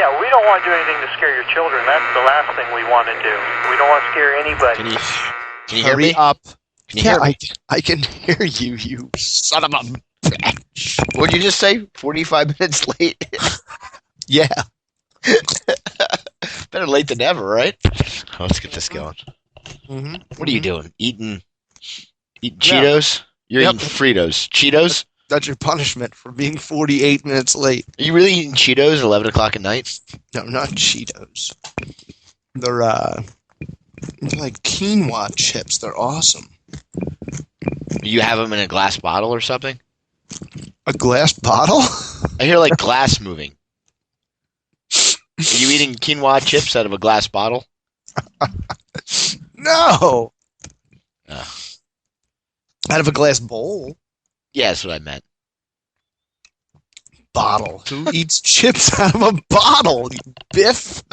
Yeah, we don't want to do anything to scare your children. That's the last thing we want to do. We don't want to scare anybody. Can you hear me? Hurry up. Can you hear me? I can hear you, you son of a bitch. What did you just say? 45 minutes late? Yeah. Better late than never, right? Let's get this going. Mm-hmm. What are you doing? Eating Cheetos? You're eating Fritos. Cheetos? That's your punishment for being 48 minutes late. Are you really eating Cheetos at 11 o'clock at night? No, not Cheetos. They're like quinoa chips. They're awesome. You have them in a glass bottle or something? A glass bottle? I hear like glass moving. Are you eating quinoa chips out of a glass bottle? No. Oh. Out of a glass bowl. Yeah, that's what I meant. Bottle. Who eats chips out of a bottle? Biff?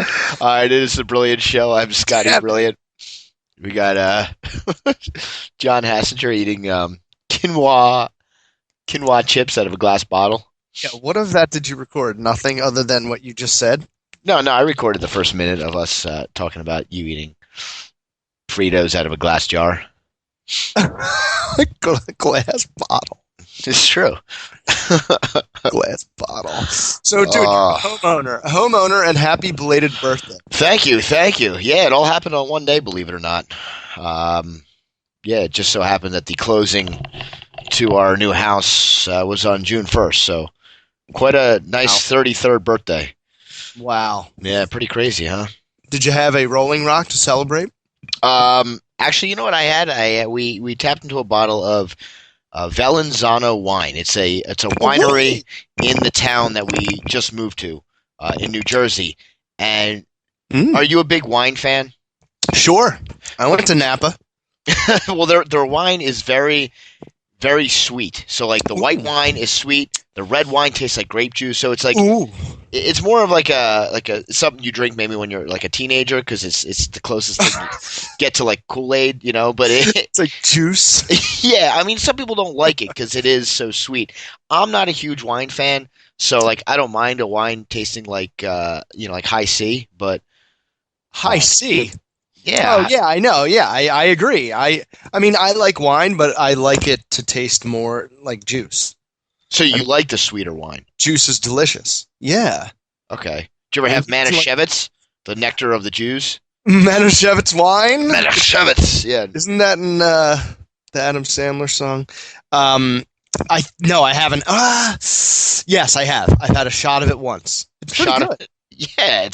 All right, it is a brilliant show. I'm Scotty Brilliant. We got John Hassinger eating quinoa chips out of a glass bottle. Yeah, what of that did you record? Nothing other than what you just said? No, I recorded the first minute of us talking about you eating Fritos out of a glass jar. Glass bottle. It's true. Glass bottle. So, dude, you're a homeowner, and happy belated birthday. Thank you. Yeah, it all happened on one day, believe it or not. Yeah, it just so happened that the closing to our new house was on June 1st, so quite a nice 33rd birthday. Wow. Yeah, pretty crazy, huh? Did you have a Rolling Rock to celebrate? Actually, you know what I had? We tapped into a bottle of Valenzano wine. It's a winery in the town that we just moved to in New Jersey. And are you a big wine fan? Sure. I went to Napa. Well, their wine is very, very sweet. So, like, the white wine is sweet. The red wine tastes like grape juice. So it's like it's more of like a something you drink maybe when you're like a teenager because it's the closest thing you get to like Kool-Aid, you know. But it's like juice. Yeah, I mean, some people don't like it because it is so sweet. I'm not a huge wine fan, so like I don't mind a wine tasting like like High C, but High C. Yeah. Oh yeah, I know. Yeah, I agree. I mean, I like wine, but I like it to taste more like juice. So you like the sweeter wine? Juice is delicious. Yeah. Okay. Did you ever have Manischewitz, the nectar of the Jews? Manischewitz wine? Manischewitz, yeah. Isn't that in the Adam Sandler song? No, I haven't. Yes, I have. I've had a shot of it once. It's pretty good. Yeah,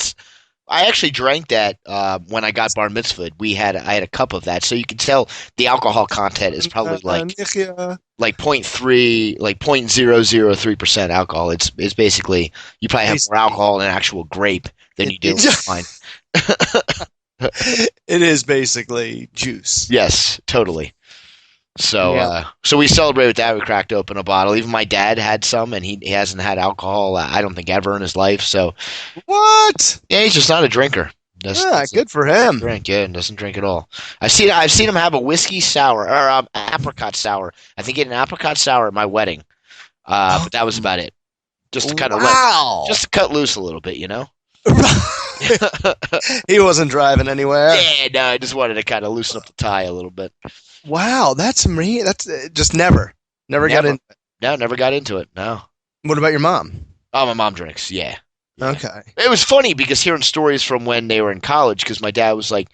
I actually drank that when I got bar mitzvahed. I had a cup of that, so you can tell the alcohol content is probably like 0.3, like 0.003% alcohol. It's basically you probably have more alcohol in actual grape than you do in wine. It is basically juice. Yes, totally. So so we celebrated that. We cracked open a bottle. Even my dad had some, and he hasn't had alcohol, I don't think, ever in his life. So what? Yeah, he's just not a drinker. Good for him. Doesn't drink at all. I've seen him have a whiskey sour or apricot sour. I think he had an apricot sour at my wedding, but that was about it. Just to kind of just to cut loose a little bit, you know. He wasn't driving anywhere. Yeah, no, I just wanted to kind of loosen up the tie a little bit. Wow, that's just never got into it. No, never got into it. No. What about your mom? Oh, my mom drinks. Yeah. Okay. It was funny because hearing stories from when they were in college, because my dad was like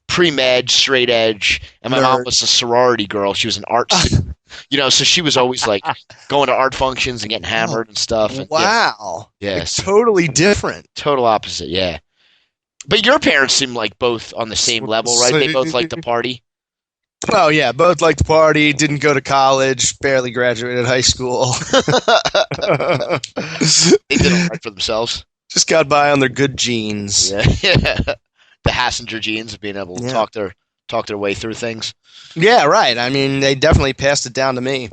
pre-med, straight edge, and my mom was a sorority girl. She was an art student, so she was always like going to art functions and getting hammered and stuff. And, wow. Yeah. Like, totally different. Total opposite. Yeah. But your parents seem like both on the same level, right? They both like to party. Oh yeah, both like to party. Didn't go to college. Barely graduated high school. They did all right for themselves. Just got by on their good genes. Yeah. The Hassinger genes of being able to talk their way through things. Yeah, right. I mean, they definitely passed it down to me.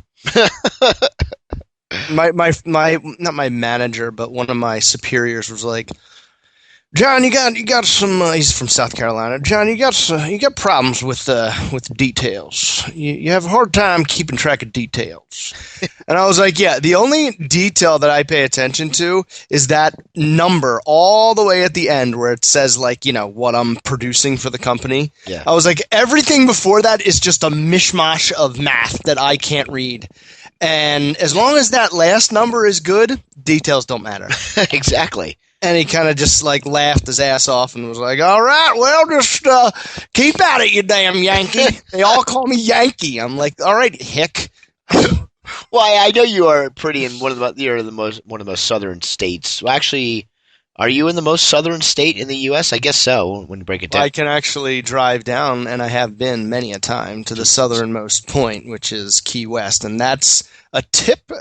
My not my manager, but one of my superiors was like, John, you got some. He's from South Carolina. John, you got problems with details. You have a hard time keeping track of details. And I was like, yeah, the only detail that I pay attention to is that number all the way at the end where it says like, what I'm producing for the company. Yeah. I was like, everything before that is just a mishmash of math that I can't read. And as long as that last number is good, details don't matter. Exactly. And he kind of just like laughed his ass off and was like, all right, well, just keep at it, you damn Yankee. They all call me Yankee. I'm like, all right, hick. Well, I know you are pretty in one of the most southern states. Well, actually, are you in the most southern state in the U.S.? I guess so, when you break it down. I can actually drive down, and I have been many a time, to the southernmost point, which is Key West. And that's a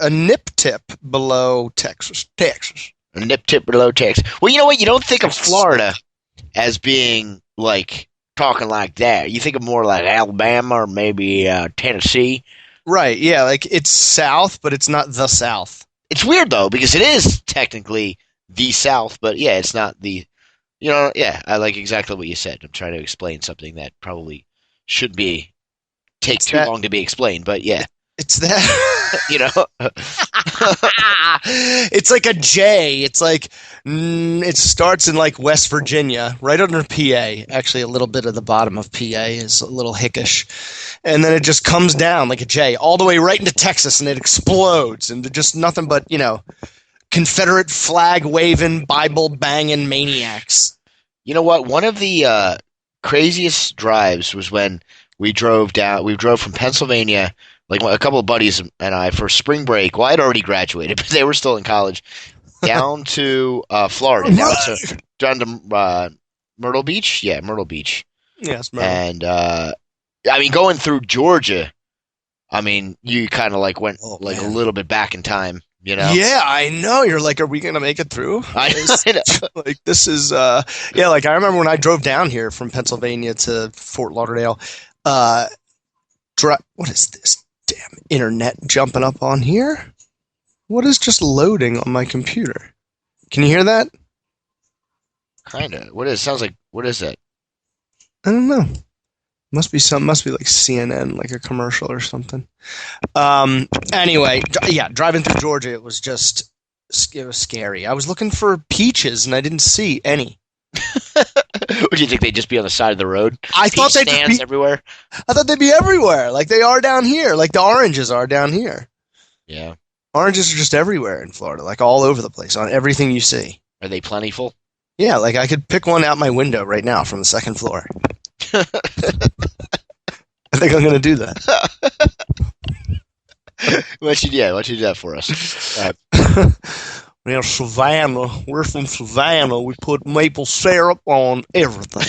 nip tip below Texas. A nip tip below Texas. Well, you know what? You don't think of Florida as being like talking like that. You think of more like Alabama or maybe Tennessee. Right, yeah, like it's south, but it's not the South. It's weird though because it is technically the South, but yeah, it's not the. Yeah, I like exactly what you said. I'm trying to explain something that probably should take too long to be explained, but yeah. It's that. It's like a J. It's like it starts in like West Virginia, right under PA. Actually, a little bit of the bottom of PA is a little hickish, and then it just comes down like a J all the way right into Texas, and it explodes, and just nothing but Confederate flag waving, Bible banging maniacs. You know what? One of the craziest drives was when we drove from Pennsylvania. Like a couple of buddies and I for spring break. Well, I'd already graduated, but they were still in college. Down to Florida, down to Myrtle Beach. Yeah, Myrtle Beach. Yes, Myrtle. And going through Georgia. You kind of like went a little bit back in time. Yeah, I know. You're like, are we gonna make it through? I know. Like this is like I remember when I drove down here from Pennsylvania to Fort Lauderdale. What is this? Damn internet jumping up on here. What is just loading on my computer? Can you hear that? Kinda. What is? Sounds like. What is that? I don't know. Must be like CNN, like a commercial or something. Anyway, driving through Georgia, it was scary. I was looking for peaches and I didn't see any. Would you think they'd just be on the side of the road? I thought they'd be everywhere. I thought they'd be everywhere, like they are down here, like the oranges are down here. Yeah, oranges are just everywhere in Florida, like all over the place, on everything you see. Are they plentiful? Yeah, like I could pick one out my window right now from the second floor. I think I'm gonna do that. Why don't you do that for us? Well, Savannah, we're from Savannah. We put maple syrup on everything.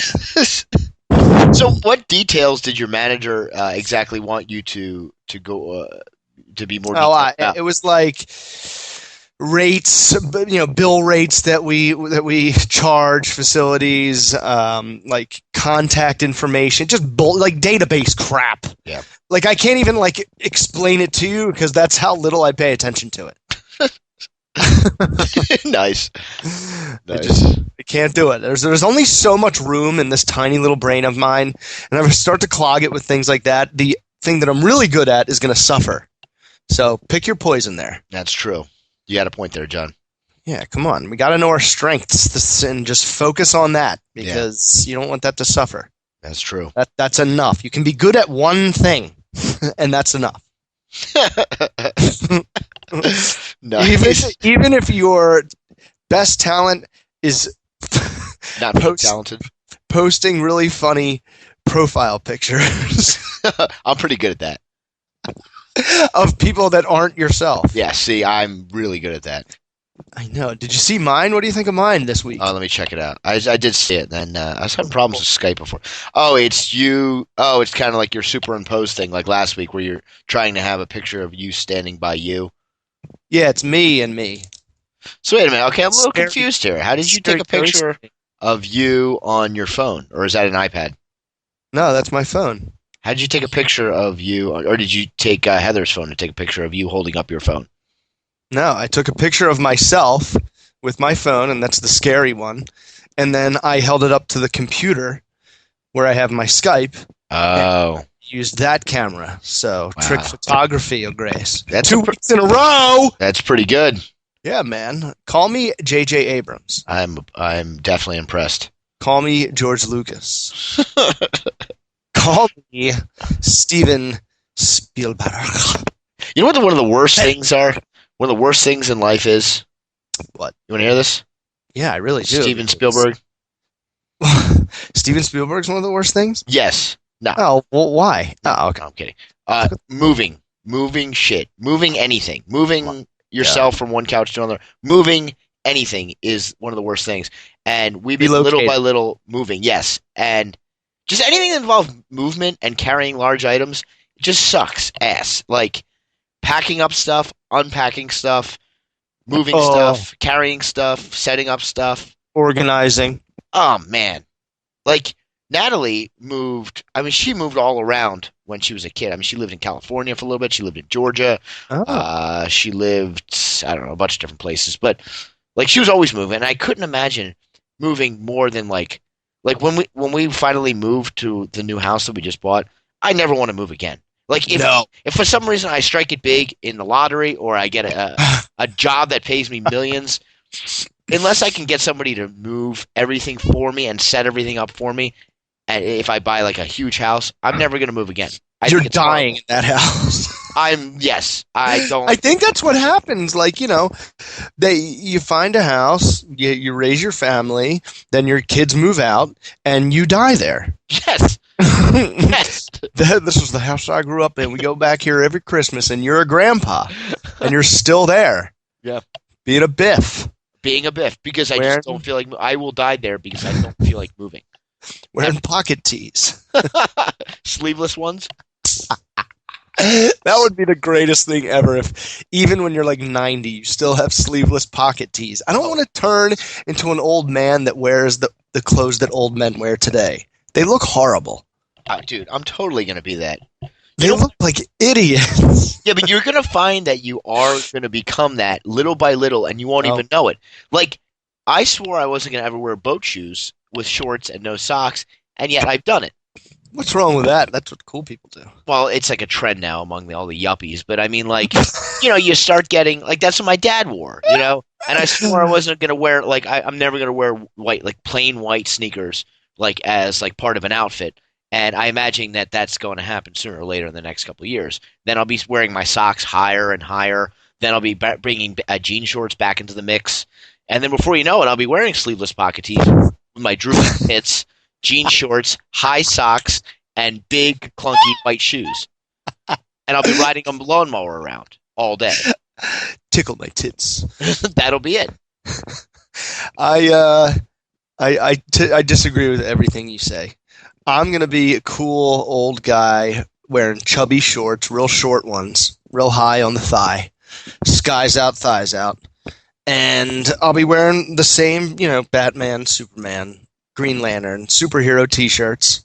So, what details did your manager exactly want you to go to be more detailed about? It was like rates, bill rates that we charge facilities, like contact information, just like database crap. Yeah. Like I can't even like explain it to you because that's how little I pay attention to it. Nice. I can't do it. There's only so much room in this tiny little brain of mine, and if I start to clog it with things like that, the thing that I'm really good at is going to suffer. So pick your poison there. That's true. You got a point there, John. Yeah, come on. We got to know our strengths and just focus on that because you don't want that to suffer. That's true. That's enough. You can be good at one thing, and that's enough. Nice. Even if your best talent is not talented, posting really funny profile pictures. I'm pretty good at that. Of people that aren't yourself. Yeah, see, I'm really good at that. I know. Did you see mine? What do you think of mine this week? Oh, let me check it out. I did see it. Then I was having problems with Skype before. Oh, it's you. Oh, it's kind of like your superimposed thing, like last week, where you're trying to have a picture of you standing by you. Yeah, it's me and me. So wait a minute. Okay, I'm a little confused here. How did you take a picture of you on your phone, or is that an iPad? No, that's my phone. How did you take a picture of you, or did you take Heather's phone to take a picture of you holding up your phone? No, I took a picture of myself with my phone, and that's the scary one. and then I held it up to the computer where I have my Skype. Oh. Used that camera. So Wow. trick photography, Grace. That's 2 weeks in a row. That's pretty good. Yeah, man. Call me J.J. Abrams. I'm definitely impressed. Call me George Lucas. Call me Steven Spielberg. You know what one of the worst things are? One of the worst things in life is? What? You want to hear this? Yeah, I really do. Steven Spielberg? Steven Spielberg's one of the worst things? Yes. No. Oh, well, why? Oh, okay. No, I'm kidding. Moving shit. Moving anything. Moving yourself from one couch to another. Moving anything is one of the worst things. And we've been little by little moving. Yes. And just anything that involves movement and carrying large items just sucks ass. Like packing up stuff, unpacking stuff, moving stuff, carrying stuff, setting up stuff. Organizing. Oh, man. Like, Natalie moved. I mean, she moved all around when she was a kid. I mean, she lived in California for a little bit. She lived in Georgia. She lived, I don't know, a bunch of different places. But, like, she was always moving. And I couldn't imagine moving more than, like when we finally moved to the new house that we just bought, I never want to move again. Like, if for some reason I strike it big in the lottery or I get a job that pays me millions, unless I can get somebody to move everything for me and set everything up for me, and if I buy like a huge house, I'm never going to move again. You're dying in that house. I don't. I think that's what happens. Like, you find a house, you raise your family, then your kids move out, and you die there. Yes. Yes. This was the house I grew up in. We go back here every Christmas, and you're a grandpa, and you're still there. Yeah. Being a biff, because I just don't feel like I will die there because I don't feel like moving. Wearing pocket tees. Sleeveless ones? That would be the greatest thing ever if even when you're like 90, you still have sleeveless pocket tees. I don't want to turn into an old man that wears the clothes that old men wear today. They look horrible. Dude, I'm totally going to be that. They look like idiots. Yeah, but you're going to find that you are going to become that little by little, and you won't even know it. Like, I swore I wasn't going to ever wear boat shoes with shorts and no socks, and yet I've done it. What's wrong with that? That's what cool people do. Well, it's like a trend now among all the yuppies, but I mean, like, you start getting, like, that's what my dad wore, and I swore I wasn't going to wear, like, I'm never going to wear white, like, plain white sneakers, like, as, like, part of an outfit. And I imagine that that's going to happen sooner or later in the next couple of years. Then I'll be wearing my socks higher and higher. Then I'll be bringing jean shorts back into the mix. And then before you know it, I'll be wearing sleeveless pocket tees with my drooping pits, jean shorts, high socks, and big clunky white shoes. And I'll be riding a lawnmower around all day. Tickle my tits. That'll be it. I disagree with everything you say. I'm going to be a cool old guy wearing chubby shorts, real short ones, real high on the thigh, skies out, thighs out. And I'll be wearing the same, Batman, Superman, Green Lantern, superhero t-shirts.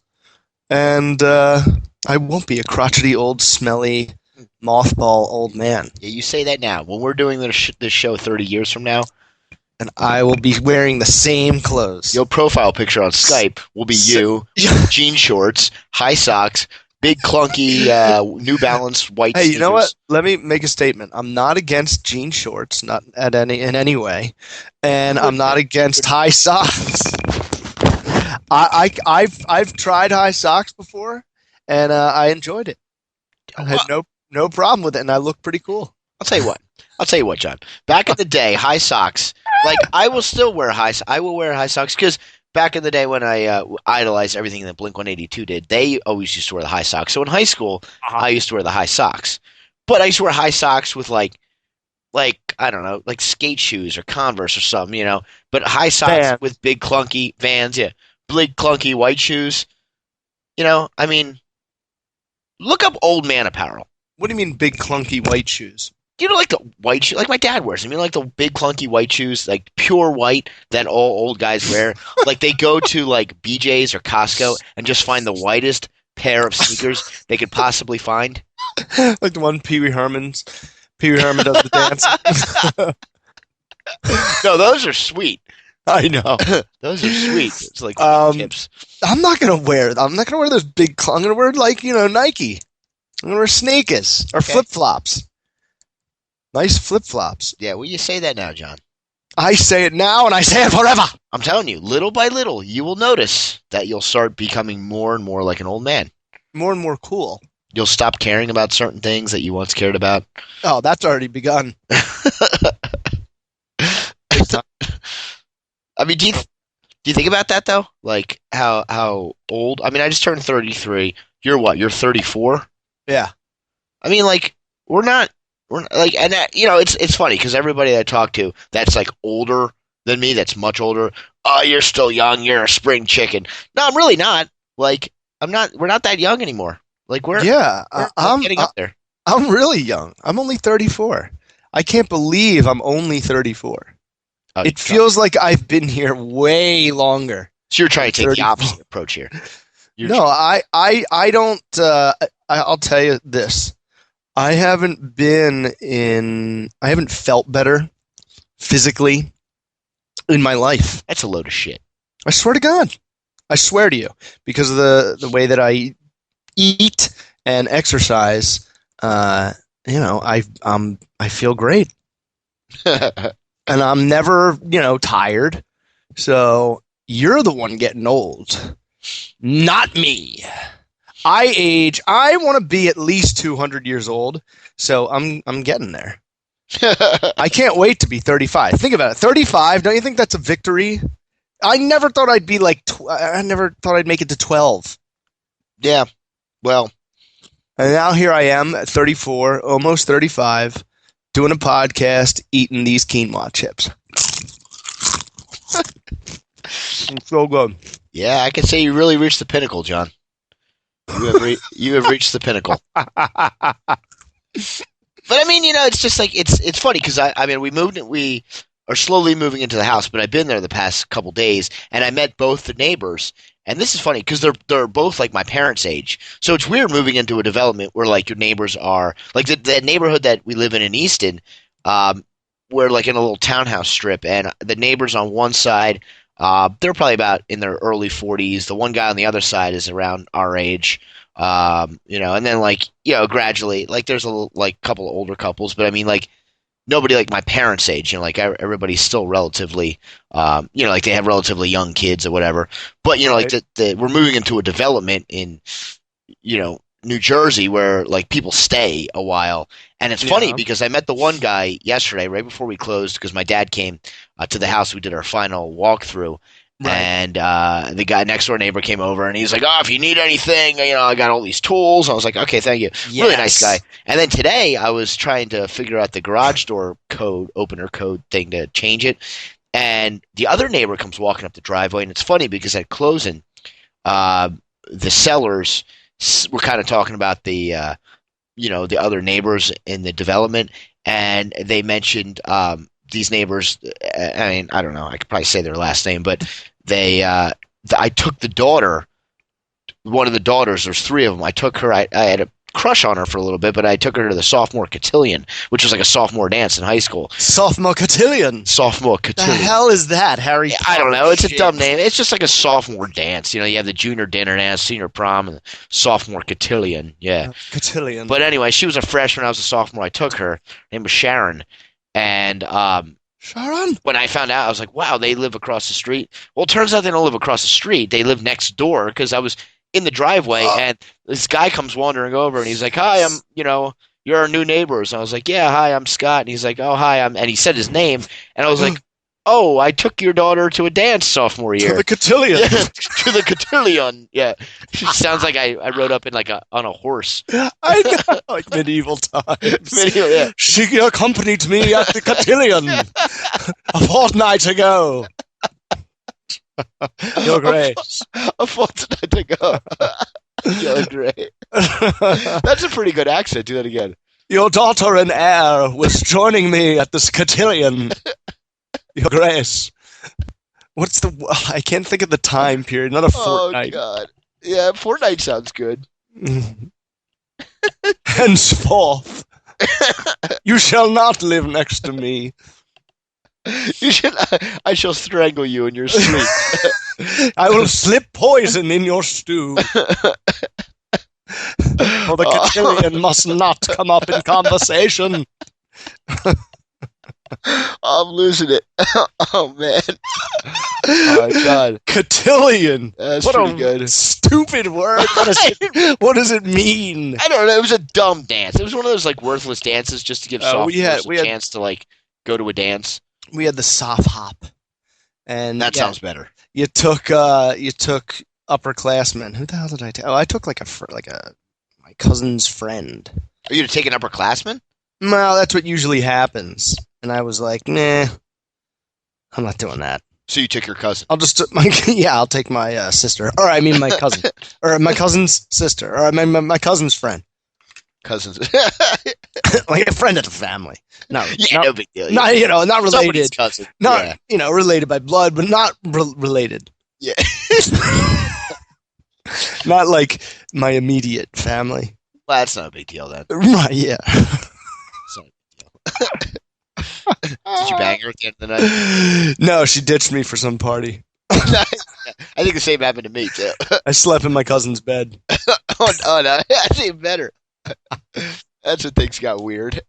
And I won't be a crotchety old, smelly, mothball old man. Yeah, you say that now. When we're doing this show 30 years from now, and I will be wearing the same clothes. Your profile picture on Skype will be you, jean shorts, high socks, big clunky New Balance white sneakers. Hey, you know what? Let me make a statement. I'm not against jean shorts, not in any way, and I'm not against high socks. I've tried high socks before, and I enjoyed it. I had no problem with it, and I look pretty cool. I'll tell you what, John. Back in the day, high socks. Like, I will still wear I will wear high socks because back in the day when I idolized everything that Blink-182 did, they always used to wear the high socks. So in high school, I used to wear the high socks. But I used to wear high socks with like I don't know, like skate shoes or Converse or something, But high socks with big clunky Vans, yeah, big clunky white shoes. I mean, look up old man apparel. What do you mean big clunky white shoes? Like the white shoes, like my dad wears. I mean, like the big clunky white shoes, like pure white that all old guys wear. Like they go to like BJ's or Costco and just find the whitest pair of sneakers they could possibly find. Like the one Pee Wee Herman does the dance. No, those are sweet. I know. Those are sweet. It's like tips. I'm not gonna wear those big. I'm gonna wear Nike. I'm gonna wear sneakers or flip flops. Nice flip flops. Yeah, well, you say that now, John. I say it now, and I say it forever. I'm telling you, little by little, you will notice that you'll start becoming more and more like an old man. More and more cool. You'll stop caring about certain things that you once cared about. Oh, that's already begun. I mean, do you think about that though? Like how old? I mean, I just turned 33. You're what? You're 34. Yeah. I mean, like we're not like, and it's funny because everybody that I talk to that's like older than me, that's much older. Oh, you're still young. You're a spring chicken. No, I'm really not. Like I'm not. We're not that young anymore. Like we're getting up there. I'm really young. I'm only 34. I can't believe I'm only 34. Oh, it feels like I've been here way longer. So you're trying to take the opposite approach here. I don't. I'll tell you this. I haven't felt better physically in my life. That's a load of shit. I swear to God. I swear to you, because of the way that I eat and exercise. I feel great. And I'm never, tired. So you're the one getting old, not me. I want to be at least 200 years old. So I'm getting there. I can't wait to be 35. Think about it. 35. Don't you think that's a victory? I never thought I'd be I never thought I'd make it to 12. Yeah. Well, and now here I am at 34, almost 35. Doing a podcast, eating these quinoa chips. It's so good. Yeah, I can say you really reached the pinnacle, John. You have reached the pinnacle. But I mean, it's just like it's funny because we are slowly moving into the house, but I've been there the past couple days, and I met both the neighbors. And this is funny because they're both like my parents' age, so it's weird moving into a development where like your neighbors are like the neighborhood that we live in Easton. We're like in a little townhouse strip, and the neighbors on one side, they're probably about in their early 40s. The one guy on the other side is around our age, and then gradually like there's a couple of older couples, but I mean like. Nobody like my parents' age, everybody's still relatively, like they have relatively young kids or whatever. But right. Like we're moving into a development in, New Jersey where like people stay a while, and it's funny because I met the one guy yesterday right before we closed because my dad came to the house. We did our final walkthrough. Right. And the guy next door neighbor came over and he's like, "Oh, if you need anything, I got all these tools." I was like, "Okay, thank you." Yes. Really nice guy. And then today I was trying to figure out the garage door opener code thing to change it. And the other neighbor comes walking up the driveway, and it's funny because at closing, the sellers were kind of talking about the other neighbors in the development, and they mentioned these neighbors. I mean, I don't know. I could probably say their last name, but I took the daughter, one of the daughters, there's three of them. I took her, I had a crush on her for a little bit, but I took her to the sophomore cotillion, which was like a sophomore dance in high school. Sophomore cotillion? Sophomore cotillion. The hell is that, Harry? I don't know. It's a dumb name. It's just like a sophomore dance. You have the junior dinner dance, senior prom, and the sophomore cotillion. Yeah. Cotillion. But anyway, she was a freshman. I was a sophomore. I took her. Her name was Sharon. And Sharon? When I found out, I was like, wow, they live across the street. Well, it turns out they don't live across the street. They live next door because I was in the driveway and this guy comes wandering over and he's like, "Hi, I'm, you're our new neighbors." And I was like, "Yeah, hi, I'm Scott." And he's like, "Oh, hi, and he said his name. And I was like, "Oh, I took your daughter to a dance sophomore year." To the cotillion. Yeah, to the cotillion. Yeah. Sounds like I rode up in on a horse. I know, like medieval times. Medieval, yeah. She accompanied me at the cotillion a fortnight ago. Your Grace. A fortnight ago. Your Grace. That's a pretty good accent. Do that again. Your daughter and heir was joining me at this cotillion. Your Grace. I can't think of the time period. Not a fortnight. Oh, God. Yeah, fortnight sounds good. Henceforth, you shall not live next to me. You should. I shall strangle you in your sleep. I will slip poison in your stew. For the cotillion must not come up in conversation. I'm losing it. Oh man. Oh God. Cotillion. That's What pretty a good. stupid word. What does it mean? I don't know. It was a dumb dance. It was one of those like worthless dances just to give sophomores a chance to like go to a dance. We had the soft hop, and That sounds better. You took upperclassmen. Who the hell did I take? Oh, I took like my cousin's friend. Are you to take an upperclassman? Well, that's what usually happens. And I was like, nah, I'm not doing that. So you took your cousin? I'll take my sister. Or I mean my cousin. Or my cousin's sister. Or my cousin's friend. Cousins. Like a friend of the family. No, no big deal. Not, not related. Somebody's cousin. Not, related by blood, but not related. Yeah. Not like my immediate family. Well, that's not a big deal then. Right, yeah. It's not a big deal. Did you bang her at the end of the night? No, she ditched me for some party. I think the same happened to me too. I slept in my cousin's bed. Oh no, that's even better. That's when things got weird.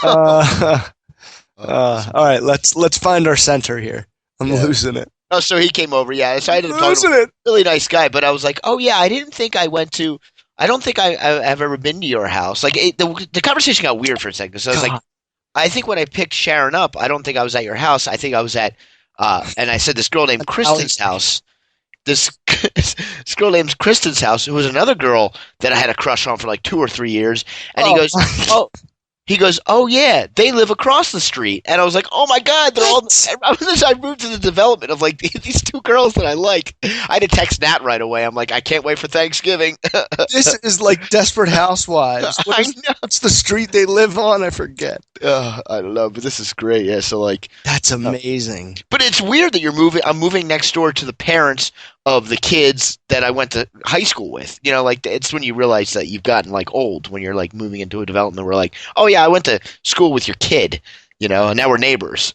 All right, let's find our center here. I'm losing it. Oh, so he came over, yeah. So I ended up talking to him. Really nice guy, but I was like, oh yeah, I don't think I've ever been to your house. Like the conversation got weird for a second. So I was like, I think when I picked Sharon up, I don't think I was at your house. I think I was at, and I said this girl named Kristen's house. This girl named Kristen's house, who was another girl that I had a crush on for like 2 or 3 years. And he goes, oh yeah, they live across the street. And I was like, oh my God, they're all. I moved to the development of like these 2 girls that I like. I had to text Nat right away. I'm like, I can't wait for Thanksgiving. This is like Desperate Housewives. I know. What's the street they live on? I forget. I don't know, but this is great. Yeah, so like that's amazing. But it's weird that you're moving. I'm moving next door to the parents of the kids that I went to high school with. You know, like it's when you realize that you've gotten like old when you're like moving into a development. We're like, oh yeah, I went to school with your kid. You know, and now we're neighbors.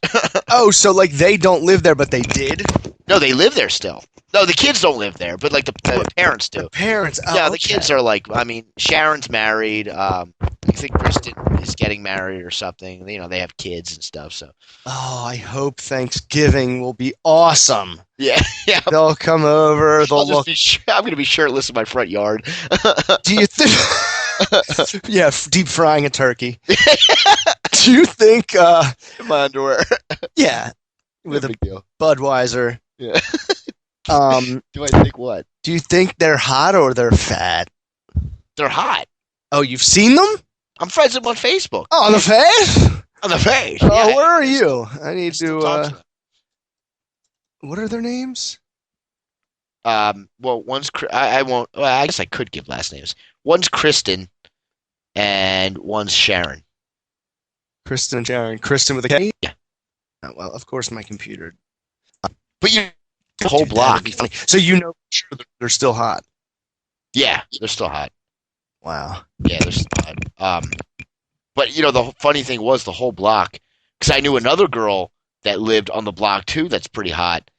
Oh, so like they don't live there, but they did? No, they live there still. No, the kids don't live there, but like the parents do. The parents. Oh, yeah, the kids are like. I mean, Sharon's married. I think Kristen is getting married or something. You know, they have kids and stuff. So. Oh, I hope Thanksgiving will be awesome. Yeah. They'll come over. They'll look. I'm going to be shirtless in my front yard. Do you think? Yeah, deep frying a turkey. Do you think? In my underwear. Yeah, with a big deal. Budweiser. Yeah. Do I think what? Do you think they're hot or they're fat? They're hot. Oh, you've seen them? I'm friends with them on Facebook. Oh, on the face? On the face. Oh, yeah. Where are you? I need to. What are their names? Well, one's I won't. Well, I guess I could give last names. One's Kristen, and one's Sharon. Kristen and Sharon. Kristen with a K? Yeah. Oh, well, of course, my computer. But you the whole block. Funny. So you know for sure they're still hot. Yeah, they're still hot. Wow. Yeah, they're still hot. But you know the funny thing was the whole block, because I knew another girl that lived on the block too. That's pretty hot.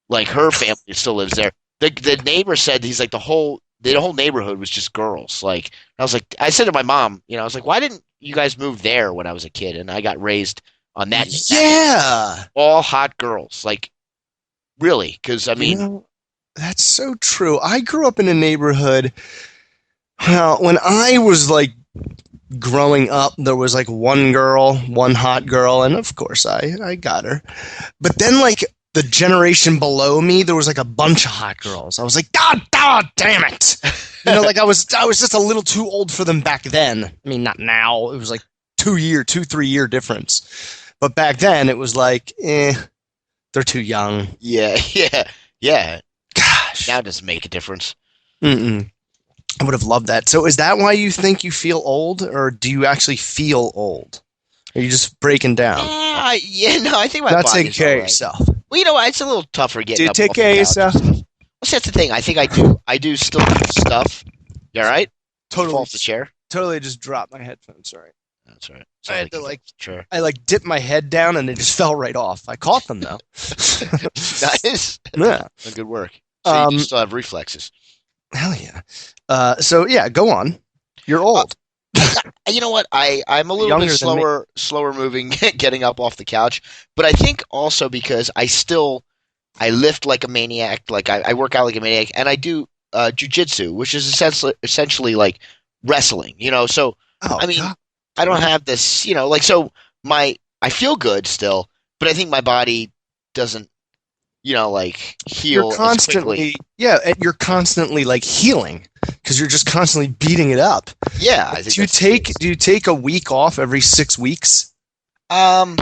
Like her family still lives there. The neighbor said he's like the whole neighborhood was just girls. Like I said to my mom, you know, I was like, why didn't you guys move there when I was a kid? And I got raised on that. Yeah. All hot girls. Like really, because I mean, you know, that's so true. I grew up in a neighborhood. Well, when I was like growing up, there was like one hot girl, and of course I got her. But then like the generation below me, there was like a bunch of hot girls. I was like, God damn it. You know, like I was just a little too old for them back then. I mean, not now. It was like 3 year difference. But back then it was like, they're too young. Yeah. Gosh. Now it doesn't make a difference. I would have loved that. So is that why you think you feel old, or do you actually feel old? Are you just breaking down? I think my body's take care of all right. yourself. Well, you know, it's a little tougher getting Do you up take off care of the yourself? couch. Well, see, that's the thing. I think I do still do stuff. You all right? Totally. Fall off the chair. Totally just dropped my headphones. Sorry. That's right. I had to sure. I dip my head down and it just fell right off. I caught them though. Nice. Yeah. Good work. So you still have reflexes. Hell yeah. So yeah, go on. You're old. You know what? I'm a little Younger bit than slower moving, getting up off the couch. But I think also because I lift like a maniac. Like I work out like a maniac, and I do jujitsu, which is essentially like wrestling. So I mean, God. I don't have this. I feel good still, but I think my body doesn't. Heal You're constantly, and you're constantly like healing because you're just constantly beating it up. Yeah, I think. Do you take a week off every 6 weeks? No.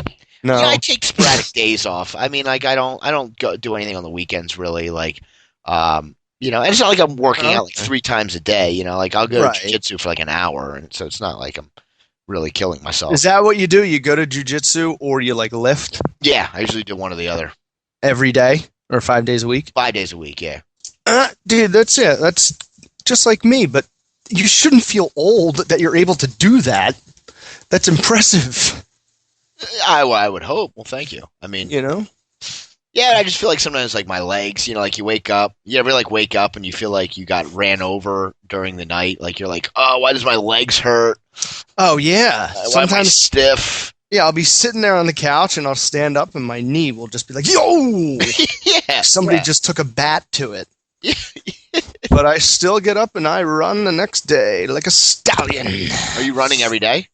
No. Yeah, I take sporadic days off. I mean, like I don't go do anything on the weekends really. And it's not like I'm working out like 3 times a day. Like I'll go to jiu-jitsu for like an hour, and so it's not like I'm really killing myself. Is that what you do? You go to jiu-jitsu or you like lift? Yeah, I usually do one or the other. Every day or 5 days a week? 5 days a week, yeah. Dude, that's it. That's just like me, but you shouldn't feel old that you're able to do that. That's impressive. I would hope. Well, thank you. I mean, yeah, I just feel like sometimes like my legs, like you wake up, you ever like wake up and you feel like you got ran over during the night? Like you're like, oh, why does my legs hurt? Oh, yeah. Why am I stiff? Yeah, I'll be sitting there on the couch and I'll stand up and my knee will just be like, yo! Yeah. Somebody just took a bat to it. But I still get up and I run the next day like a stallion. Are you running every day?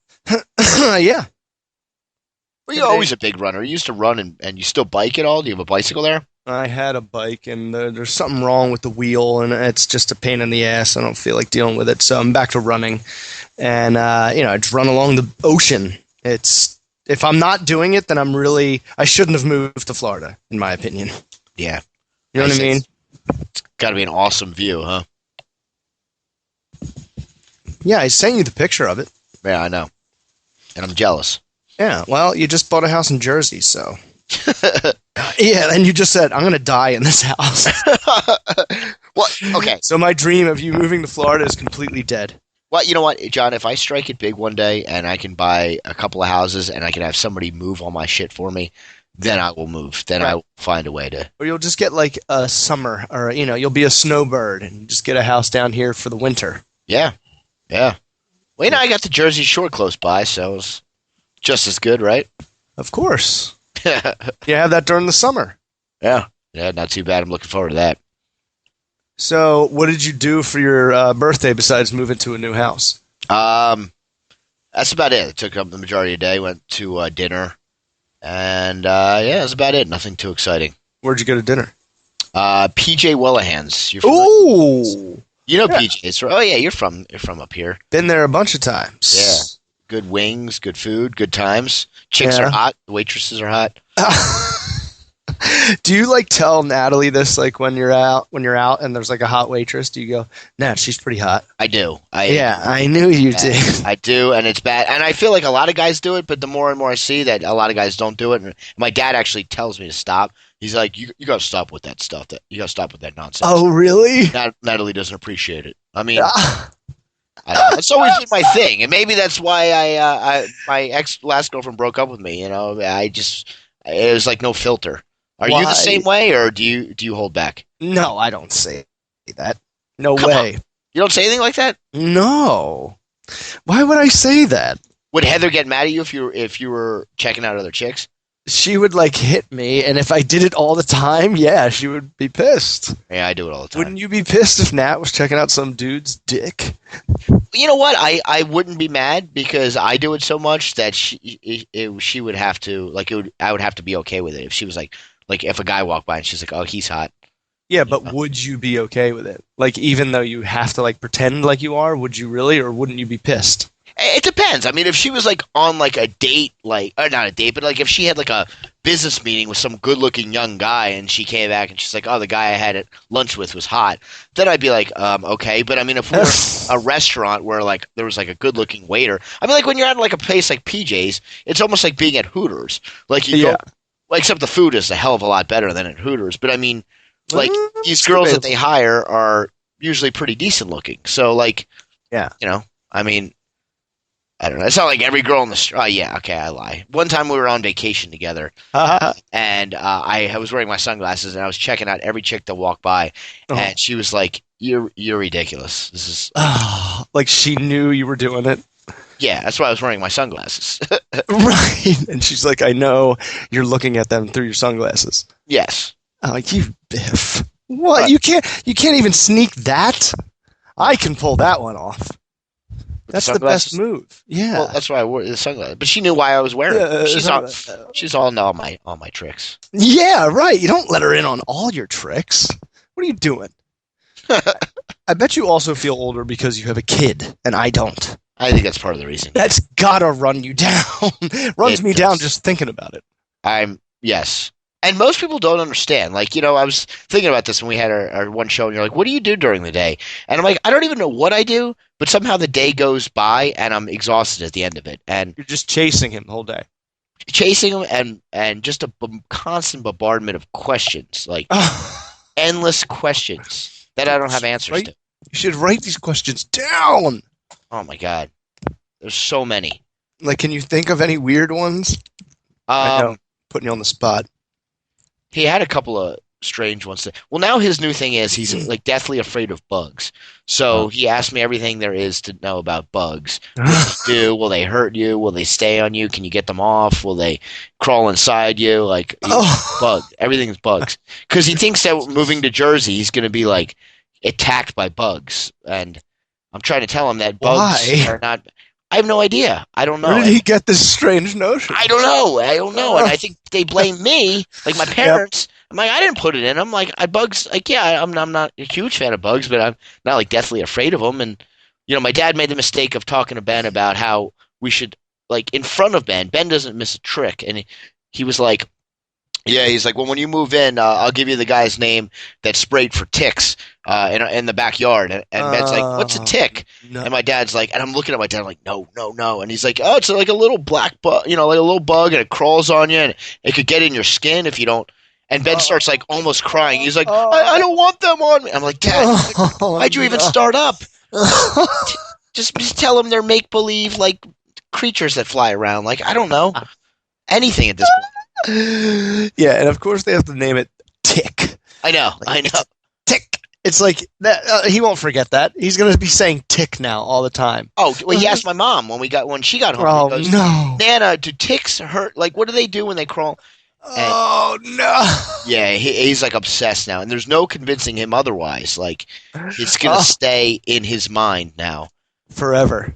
Yeah. Well, you're always a big runner. You used to run and you still bike at all? Do you have a bicycle there? I had a bike and there's something wrong with the wheel and it's just a pain in the ass. I don't feel like dealing with it. So I'm back to running. And, I just run along the ocean. If I'm not doing it, then I shouldn't have moved to Florida, in my opinion. Yeah. You know what I mean? It's got to be an awesome view, huh? Yeah, I sent you the picture of it. Yeah, I know. And I'm jealous. Yeah, well, you just bought a house in Jersey, so. Yeah, and you just said, I'm going to die in this house. What? Okay. So my dream of you moving to Florida is completely dead. Well, you know what, John? If I strike it big one day and I can buy a couple of houses and I can have somebody move all my shit for me, then I will move. Then I will find a way to. Or you'll just get like a summer, or you'll be a snowbird and just get a house down here for the winter. Yeah, yeah. Well, I got the Jersey Shore close by, so it's just as good, right? Of course. You have that during the summer. Yeah, not too bad. I'm looking forward to that. So, what did you do for your birthday besides move into a new house? That's about it. It took up the majority of the day. Went to dinner, and that's about it. Nothing too exciting. Where'd you go to dinner? PJ Wellahan's. Ooh, PJ's. Oh yeah, you're from up here. Been there a bunch of times. Yeah, good wings, good food, good times. Chicks are hot. The waitresses are hot. Do you tell Natalie this when you're out and there's a hot waitress? Do you go, Nat, she's pretty hot? I do. I knew you did. I do, and it's bad. And I feel like a lot of guys do it, but the more and more I see that a lot of guys don't do it, and my dad actually tells me to stop. He's like, you got to stop with that stuff. You got to stop with that nonsense. Oh, really? Natalie doesn't appreciate it. I mean, it's always been my thing, and maybe that's why my last girlfriend broke up with me. It was like no filter. Are you the same way, or do you hold back? No, I don't say that. No way. On. You don't say anything like that? No. Why would I say that? Would Heather get mad at you if you were checking out other chicks? She would hit me, and if I did it all the time, yeah, she would be pissed. Yeah, I do it all the time. Wouldn't you be pissed if Nat was checking out some dude's dick? You know what? I wouldn't be mad because I do it so much that she would have to I would have to be okay with it if she was like if a guy walked by and she's like, oh, he's hot. Yeah, but would you be okay with it? Even though you have to pretend like you are, would you really, or wouldn't you be pissed? It depends. I mean, if she was on a date, or not a date, but if she had a business meeting with some good-looking young guy and she came back and she's like, oh, the guy I had at lunch with was hot, then I'd be like, okay. But I mean, if we were a restaurant where there was a good-looking waiter, I mean, when you're at a place like PJ's, it's almost like being at Hooters. Go, except the food is a hell of a lot better than at Hooters. But I mean, these girls that they hire are usually pretty decent looking. So I mean. I don't know. It's not like every girl in the street. Oh, yeah, okay, I lie. One time we were on vacation together, and I was wearing my sunglasses, and I was checking out every chick that walked by, and she was like, "You're ridiculous. This is like she knew you were doing it." Yeah, that's why I was wearing my sunglasses. Right, and she's like, "I know you're looking at them through your sunglasses." Yes. Oh, you biff! What? You can't even sneak that. I can pull that one off. That's the best move. Yeah. Well, that's why I wore the sunglasses. But she knew why I was wearing them. She's all know all my tricks. Yeah, right. You don't let her in on all your tricks. What are you doing? I bet you also feel older because you have a kid, and I don't. I think that's part of the reason. That's gotta run you down. Runs me down just thinking about it. Yes. And most people don't understand. Like, I was thinking about this when we had our one show, and you're like, what do you do during the day? And I'm like, I don't even know what I do, but somehow the day goes by, and I'm exhausted at the end of it. And you're just chasing him the whole day. Chasing him and just a constant bombardment of questions, like endless questions that I don't have answers to. You should write these questions down. Oh, my God. There's so many. Like, can you think of any weird ones? I know, putting you on the spot. He had a couple of strange ones. Well, now his new thing is he's like deathly afraid of bugs. So he asked me everything there is to know about bugs. What do you do? Will they hurt you? Will they stay on you? Can you get them off? Will they crawl inside you? Like, everything's bugs. Because he thinks that moving to Jersey, he's going to be like attacked by bugs. And I'm trying to tell him that bugs are not. I have no idea. I don't know. Where did he get this strange notion? I don't know. And I think they blame me, like my parents. Yep. I'm like, I didn't put it in. I'm like, bugs. Like, yeah, I'm not a huge fan of bugs, but I'm not like deathly afraid of them. And my dad made the mistake of talking to Ben about how we should, like, in front of Ben. Ben doesn't miss a trick, and he was like, yeah, he's like, well, when you move in, I'll give you the guy's name that sprayed for ticks in the backyard. And Ben's like, what's a tick? No. And my dad's like, and I'm looking at my dad, I'm like, no. And he's like, oh, it's like a little black bug, like a little bug, and it crawls on you, and it could get in your skin if you don't. And Ben starts like almost crying. He's like, I don't want them on me. I'm like, Dad, why'd you even start up? just tell them they're make-believe, like, creatures that fly around. Like, I don't know. Anything at this point. Yeah, and of course they have to name it Tick. I know. Tick. It's like that. He won't forget that. He's going to be saying Tick now all the time. Oh, well, he asked my mom when she got home. Oh, he goes, no. Nana, do ticks hurt? Like, what do they do when they crawl? No. Yeah, he's like obsessed now, and there's no convincing him otherwise. Like, it's going to stay in his mind now. Forever.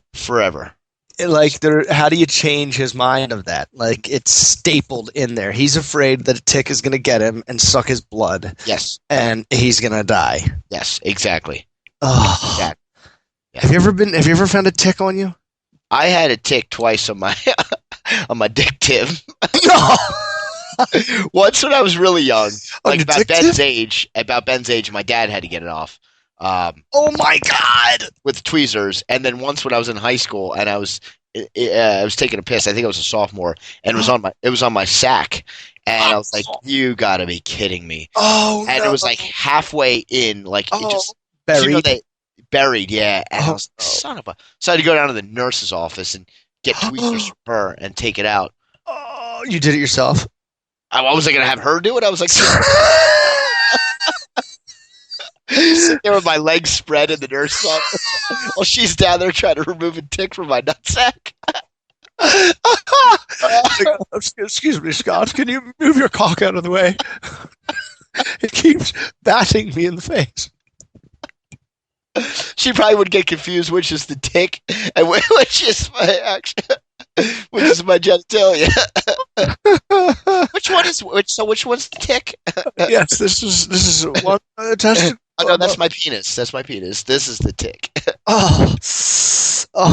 Like, how do you change his mind of that? Like, it's stapled in there. He's afraid that a tick is going to get him and suck his blood. Yes. And he's going to die. Yes, exactly. Oh. Yeah. Have you ever found a tick on you? I had a tick twice on my dick tip. No. Once when I was really young, like about Ben's age, my dad had to get it off. Oh my God! With tweezers, and then once when I was in high school, and I was taking a piss. I think I was a sophomore, and it was on my sack, and I was like, "You got to be kidding me!" Oh, and no. It was like halfway in, like it just buried. Buried, yeah. And I was like, son of a. So I had to go down to the nurse's office and get tweezers from her and take it out. Oh, you did it yourself? I wasn't gonna have her do it. I was like. There with my legs spread in the nurse's office while she's down there trying to remove a tick from my nutsack. Excuse me, Scott. Can you move your cock out of the way? It keeps batting me in the face. She probably would get confused which is the tick and which is my genitalia. Which one's the tick? Yes, this is one test. Oh no, that's my penis. That's my penis. This is the tick. Oh,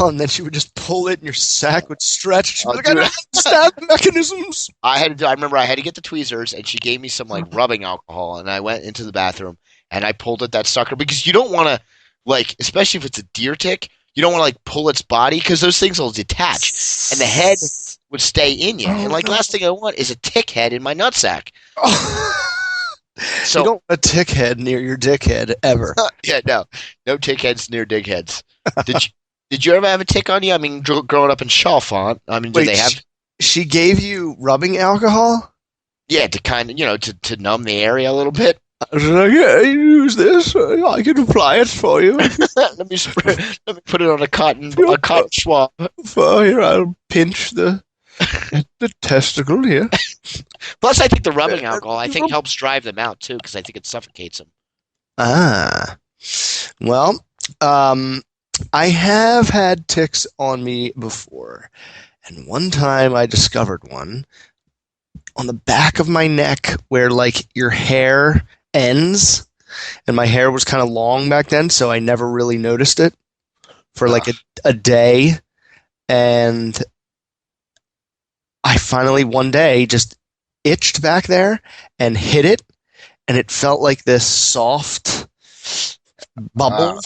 and then she would just pull it, and your sack would stretch. She'd be like, I don't understand the mechanisms. I remember I had to get the tweezers, and she gave me some like rubbing alcohol, and I went into the bathroom and I pulled at that sucker because you don't want to, like, especially if it's a deer tick, you don't want to like pull its body because those things will detach, and the head would stay in you. And like, last thing I want is a tick head in my nutsack. So, you don't want a tick head near your dick head ever. Yeah, no tick heads near dick heads. Did you ever have a tick on you? I mean, growing up in Chalfont, I mean, Wait, did they have? she gave you rubbing alcohol? Yeah, to kind of, to numb the area a little bit. I was like, yeah, use this. I can apply it for you. Let me put it on a cotton swab. Here, I'll pinch the testicle here. Plus, I think the rubbing alcohol, I think, helps drive them out too, because I think it suffocates them. Ah, well, I have had ticks on me before, and one time I discovered one on the back of my neck where, like, your hair ends, and my hair was kind of long back then, so I never really noticed it for like a day, and I finally one day just itched back there and hit it, and it felt like this soft bubble.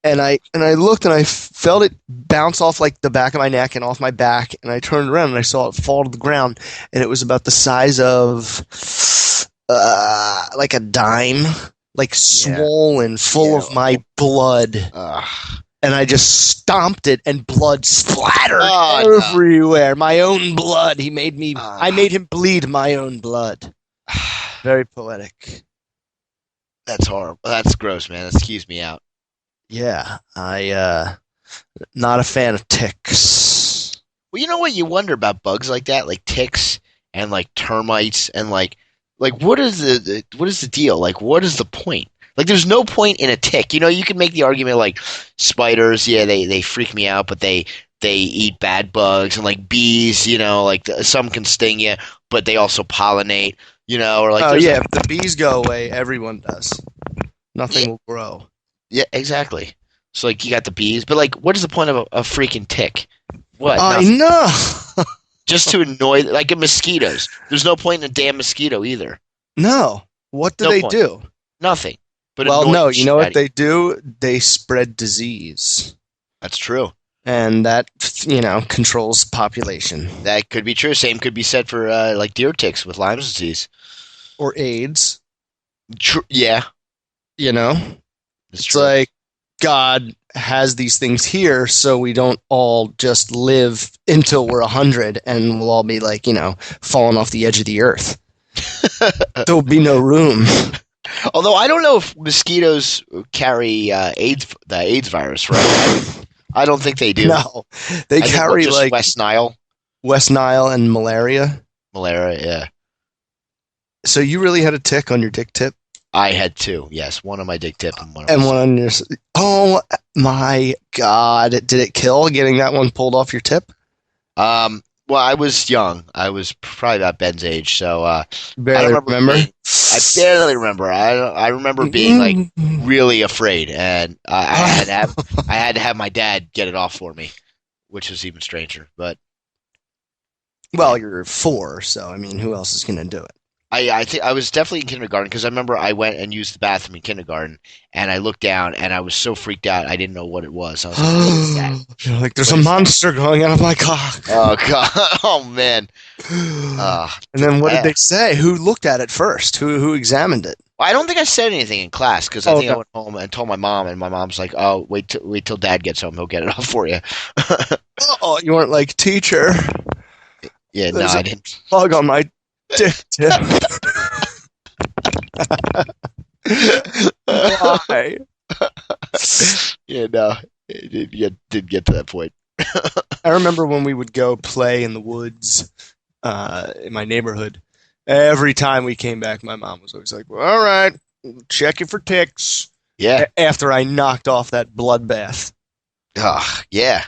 And I looked and I felt it bounce off like the back of my neck and off my back, and I turned around and I saw it fall to the ground, and it was about the size of like a dime, like swollen, full of my blood. And I just stomped it, and blood splattered everywhere. No. My own blood. I made him bleed my own blood. Very poetic. That's horrible. That's gross, man. That skews me out. Yeah, not a fan of ticks. Well, you know what you wonder about bugs like that, like ticks and like termites and like what is the deal? Like, what is the point? Like, there's no point in a tick. You can make the argument like spiders, yeah, they freak me out, but they eat bad bugs, and like bees, like some can sting you, but they also pollinate, or like. If the bees go away, everyone does. Nothing will grow. Yeah, exactly. So, like, you got the bees, but, like, what is the point of a freaking tick? What? I know. Just to annoy, like, mosquitoes. There's no point in a damn mosquito either. No. What do they do? Nothing. But no, you know what they do? They spread disease. That's true. And that, controls population. That could be true. Same could be said for, like, deer ticks with Lyme's disease. Or AIDS. Yeah. It's like God has these things here, so we don't all just live until we're 100, and we'll all be like, falling off the edge of the earth. There'll be no room. Although I don't know if mosquitoes carry the AIDS virus, right? I don't think they do. No, they carry like West Nile and malaria. Malaria, yeah. So you really had a tick on your dick tip? I had two, yes. One on my dick tip and one on your... Oh, my God. Did it kill getting that one pulled off your tip? Well, I was young. I was probably about Ben's age, so... I barely remember? I barely remember. I remember being, like, really afraid, and I had to have my dad get it off for me, which was even stranger, but... Well, you're 4, so, I mean, who else is going to do it? I think I was definitely in kindergarten, because I remember I went and used the bathroom in kindergarten, and I looked down and I was so freaked out I didn't know what it was. I was like, "What is that?" You're like, "There's a monster going out of my cock." Oh God! Oh man! And then what did they say? Who looked at it first? Who examined it? Well, I don't think I said anything in class, because I think I went home and told my mom, and my mom's like, "Oh, wait till Dad gets home. He'll get it off for you." Oh, you weren't like, "Teacher." Yeah, no, I didn't. Bug on my dick tip. Why? Yeah, no, it didn't get to that point. I remember when we would go play in the woods in my neighborhood. Every time we came back, my mom was always like, "Well, all right, check it for ticks." Yeah. After I knocked off that bloodbath. Yeah.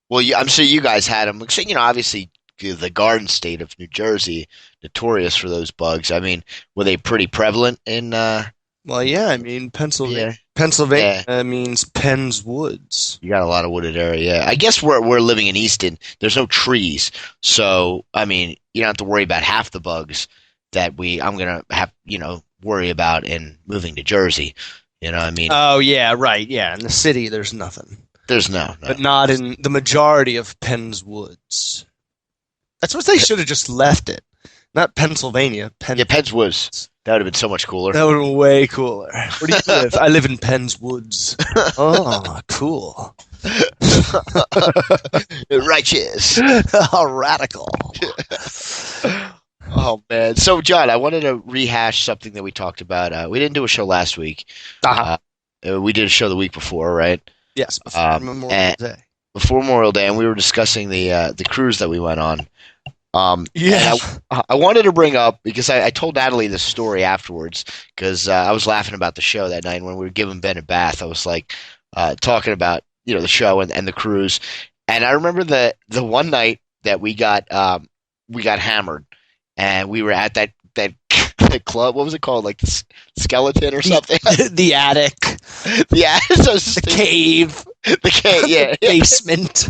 Well, I'm sure you guys had them. So, obviously, the Garden State of New Jersey, notorious for those bugs. I mean, were they pretty prevalent in? Well, yeah. I mean, Pennsylvania. Yeah. Pennsylvania means Penn's Woods. You got a lot of wooded area. Yeah. I guess we're living in Easton. There's no trees, so I mean, you don't have to worry about half the bugs that I'm gonna have worry about in moving to Jersey. You know what I mean? Oh yeah, right. Yeah, in the city, there's nothing. There's no. But not in the majority of Penn's Woods. That's what they should have just left it. Not Pennsylvania. Yeah, Penn's Woods. That would have been so much cooler. That would have been way cooler. Where do you live? I live in Penn's Woods. Oh, cool. Righteous. Radical. Oh, man. So, John, I wanted to rehash something that we talked about. We didn't do a show last week. We did a show the week before, right? Yes, before Memorial Day. Before Memorial Day, and we were discussing the cruise that we went on. Yeah. I wanted to bring up, because I told Natalie this story afterwards, because I was laughing about the show that night when we were giving Ben a bath. I was like talking about the show and the cruise, and I remember the one night that we got hammered, and we were at that club. What was it called? Like the Skeleton or something? The attic. The attic. The cave. The cave. Yeah. The basement.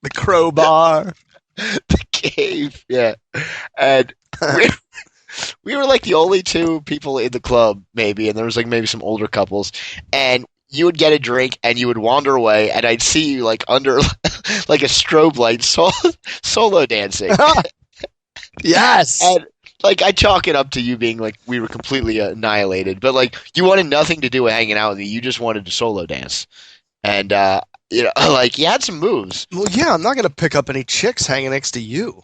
The crowbar. The cave. Yeah. And we were like the only two people in the club, maybe, and there was like maybe some older couples, and you would get a drink and you would wander away, and I'd see you like under like a strobe light solo dancing. Yes. And like I chalk it up to you being like we were completely annihilated, but like you wanted nothing to do with hanging out with me. You just wanted to solo dance, and like you had some moves. Well, yeah, I'm not gonna pick up any chicks hanging next to you.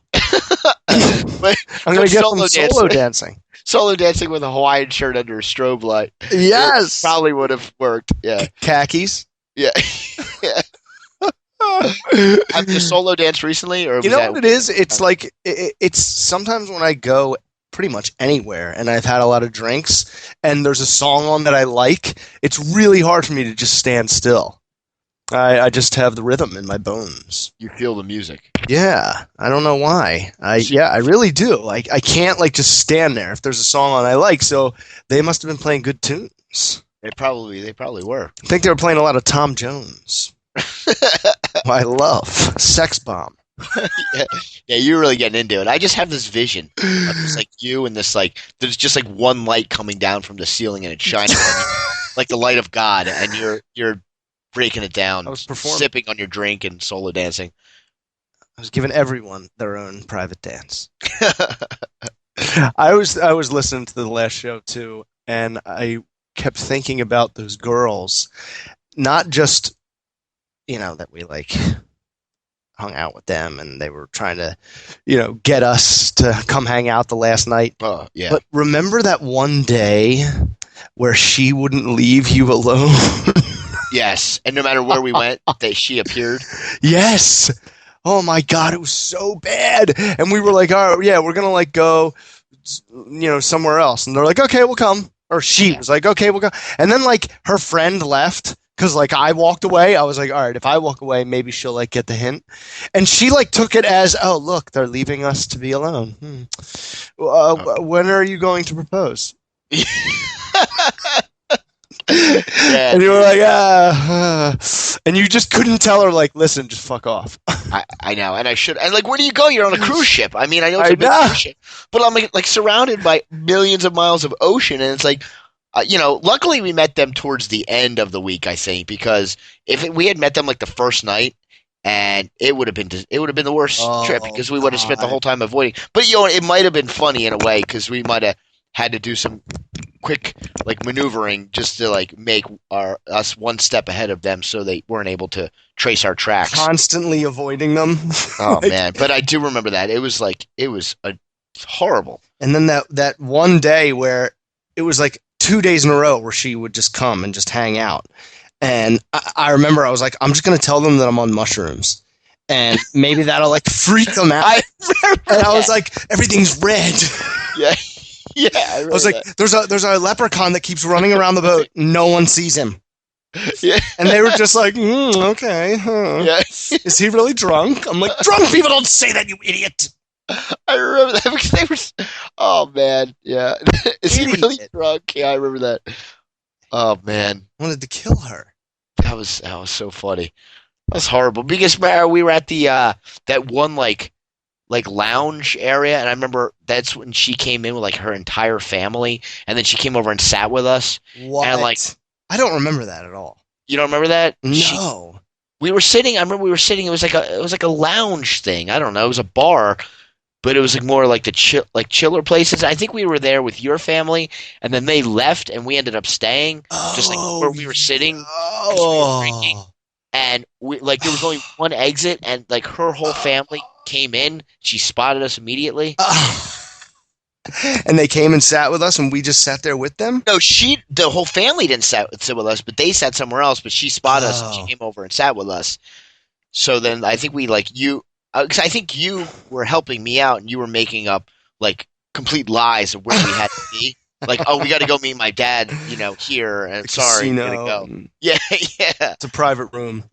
But I'm gonna get some solo dancing. Solo dancing with a Hawaiian shirt under a strobe light. Yes, it probably would have worked. Yeah, khakis. Yeah. Yeah. Have you solo danced recently, or what it is? It's like it's sometimes when I go pretty much anywhere and I've had a lot of drinks and there's a song on that I like, it's really hard for me to just stand still. I just have the rhythm in my bones. You feel the music. Yeah, I don't know why. I really do. Like I can't like just stand there if there's a song on I like. So they must have been playing good tunes. They probably were. I think they were playing a lot of Tom Jones. I love Sex Bomb. Yeah, you're really getting into it. I just have this vision of just like you and this like there's just like one light coming down from the ceiling and it's shining on you, like the light of God, and you're breaking it down, sipping on your drink and solo dancing. I was giving everyone their own private dance. I was listening to the last show too, and I kept thinking about those girls, not just that we like hung out with them and they were trying to get us to come hang out the last night. Yeah. But remember that one day where she wouldn't leave you alone? Yes, and no matter where we went, she appeared. Yes. Oh my God, it was so bad. And we were like, all right, yeah, we're gonna like go somewhere else. And they're like, okay, we'll come. Or she was like, okay, we'll go. And then like her friend left because like I walked away. I was like, all right, if I walk away, maybe she'll like get the hint. And she like took it as, oh look, they're leaving us to be alone. When are you going to propose? Yeah. And you were like, and you just couldn't tell her like, listen, just fuck off. I know, and I should. And like, where do you go? You're on a cruise ship. I mean, I know it's a big cruise ship, but I'm like surrounded by millions of miles of ocean, and it's like, luckily we met them towards the end of the week, I think, because if we had met them like the first night, and it would have been the worst trip because we would have spent the whole time avoiding. But it might have been funny in a way because we might have had to do some quick like maneuvering just to like make us one step ahead of them so they weren't able to trace our tracks. Constantly avoiding them. Oh man, but I do remember that. It was horrible. And then that one day where it was like 2 days in a row where she would just come and just hang out. And I remember I was like, I'm just going to tell them that I'm on mushrooms. And maybe that'll like freak them out. I was like, everything's red. Yeah. Yeah, I was like, that. there's a leprechaun that keeps running around the boat. No one sees him. Yeah, and they were just like, okay. Huh. Yeah. Is he really drunk? I'm like, drunk people don't say that, you idiot. I remember that because they were. Oh man, yeah. Is he really drunk? Yeah, I remember that. Oh man, I wanted to kill her. That was so funny. That was horrible because we were at the that one like lounge area, and I remember that's when she came in with like her entire family, and then she came over and sat with us. What? And I don't remember that at all. You don't remember that? No. We were sitting. I remember we were sitting. It was like a lounge thing. I don't know. It was a bar, but it was like more like the chiller places. I think we were there with your family, and then they left, and we ended up staying just like where we were sitting. 'Cause we were drinking. And we like there was only one exit, and like her whole family came in. She spotted us immediately. And they came and sat with us, and we just sat there with them? No, the whole family didn't sit with us, but they sat somewhere else. But she spotted us, and she came over and sat with us. So then I think we like you, because I think you were helping me out, and you were making up like complete lies of where we had to be. Like, oh, we got to go meet my dad, here, and The sorry, we casino. gotta go. Yeah, yeah. It's a private room.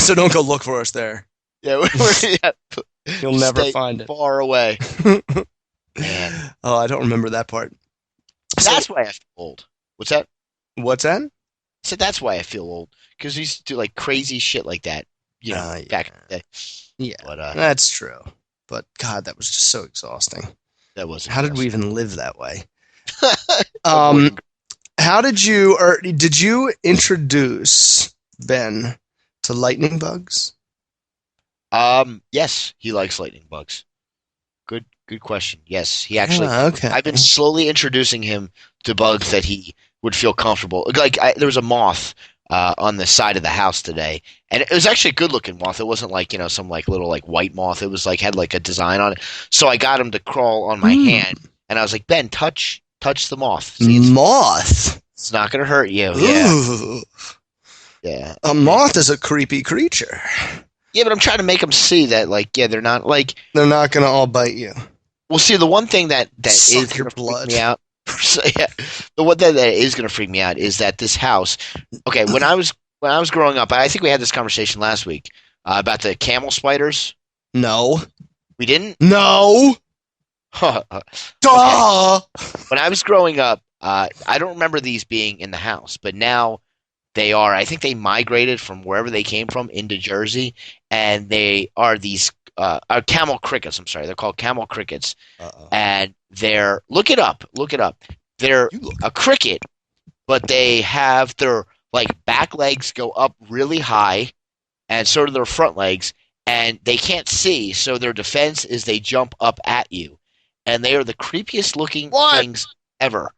So don't go look for us there. Yeah, You'll never stay find it. far away. Man. Oh, I don't remember that part. That's why I feel old. What's that? What's that? I said that's why I feel old, because we used to do like crazy shit like that, Yeah. back in the day. Yeah, But that's true. But God, that was just so exhausting. that wasn't. How did we even live that way? How did you introduce Ben to lightning bugs? Yes, he likes lightning bugs. Good question. Yes, he actually. Okay. I've been slowly introducing him to bugs that he would feel comfortable. Like there was a moth on the side of the house today, and it was actually a good-looking moth. It wasn't like some like little like white moth. It was like had like a design on it. So I got him to crawl on my hand, and I was like, Ben, touch the moth. See, Moth. it's not gonna hurt you. Yeah, Ooh. yeah. A moth is a creepy creature. Yeah, but I'm trying to make them see that they're not like. They're not going to all bite you. Well, see, the one thing that Suck is your going to blood. freak me out. So, yeah, the one thing that is going to freak me out is that this house. Okay, when I was growing up, I think we had this conversation last week about the camel spiders. No. We didn't. No. Okay. Duh. When I was growing up, I don't remember these being in the house, but now they are. I think they migrated from wherever they came from into Jersey, and they are these camel crickets. I'm sorry, they're called camel crickets, and they're look it up. They're a cricket, but they have their like back legs go up really high, and so do their front legs, and they can't see, so their defense is they jump up at you, and they are the creepiest looking things ever.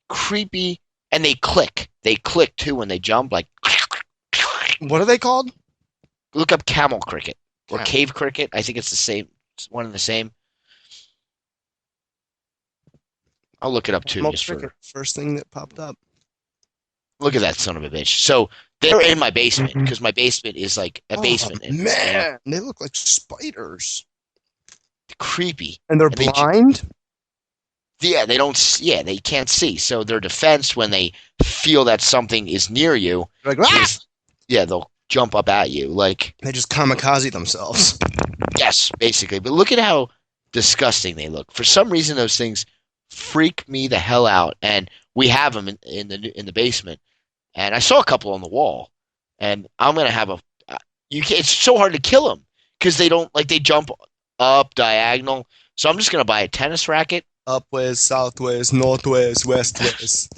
Creepy, and they click. They click too when they jump. Like, What are they called? look up camel cricket or Camel. cave cricket. I think it's the same. It's one and the same. I'll look it up too. Just for, First thing that popped up. look at that son of a bitch. So they're in my basement because my basement is like a basement. Oh, man, they look like spiders. Creepy. And they're And they blind? Yeah, they don't. Yeah, they can't see. So their defense when they feel that something is near you, They're like, "Ah!" they'll jump up at you. Like, They just kamikaze themselves. yes, basically. But look at how disgusting they look. For some reason, those things freak me the hell out. And we have them in the basement. And I saw a couple on the wall. And I'm gonna have a. It's so hard to kill them because they don't they jump up diagonal. So I'm just gonna buy a tennis racket. Upwards, southwards, northwards, westwards.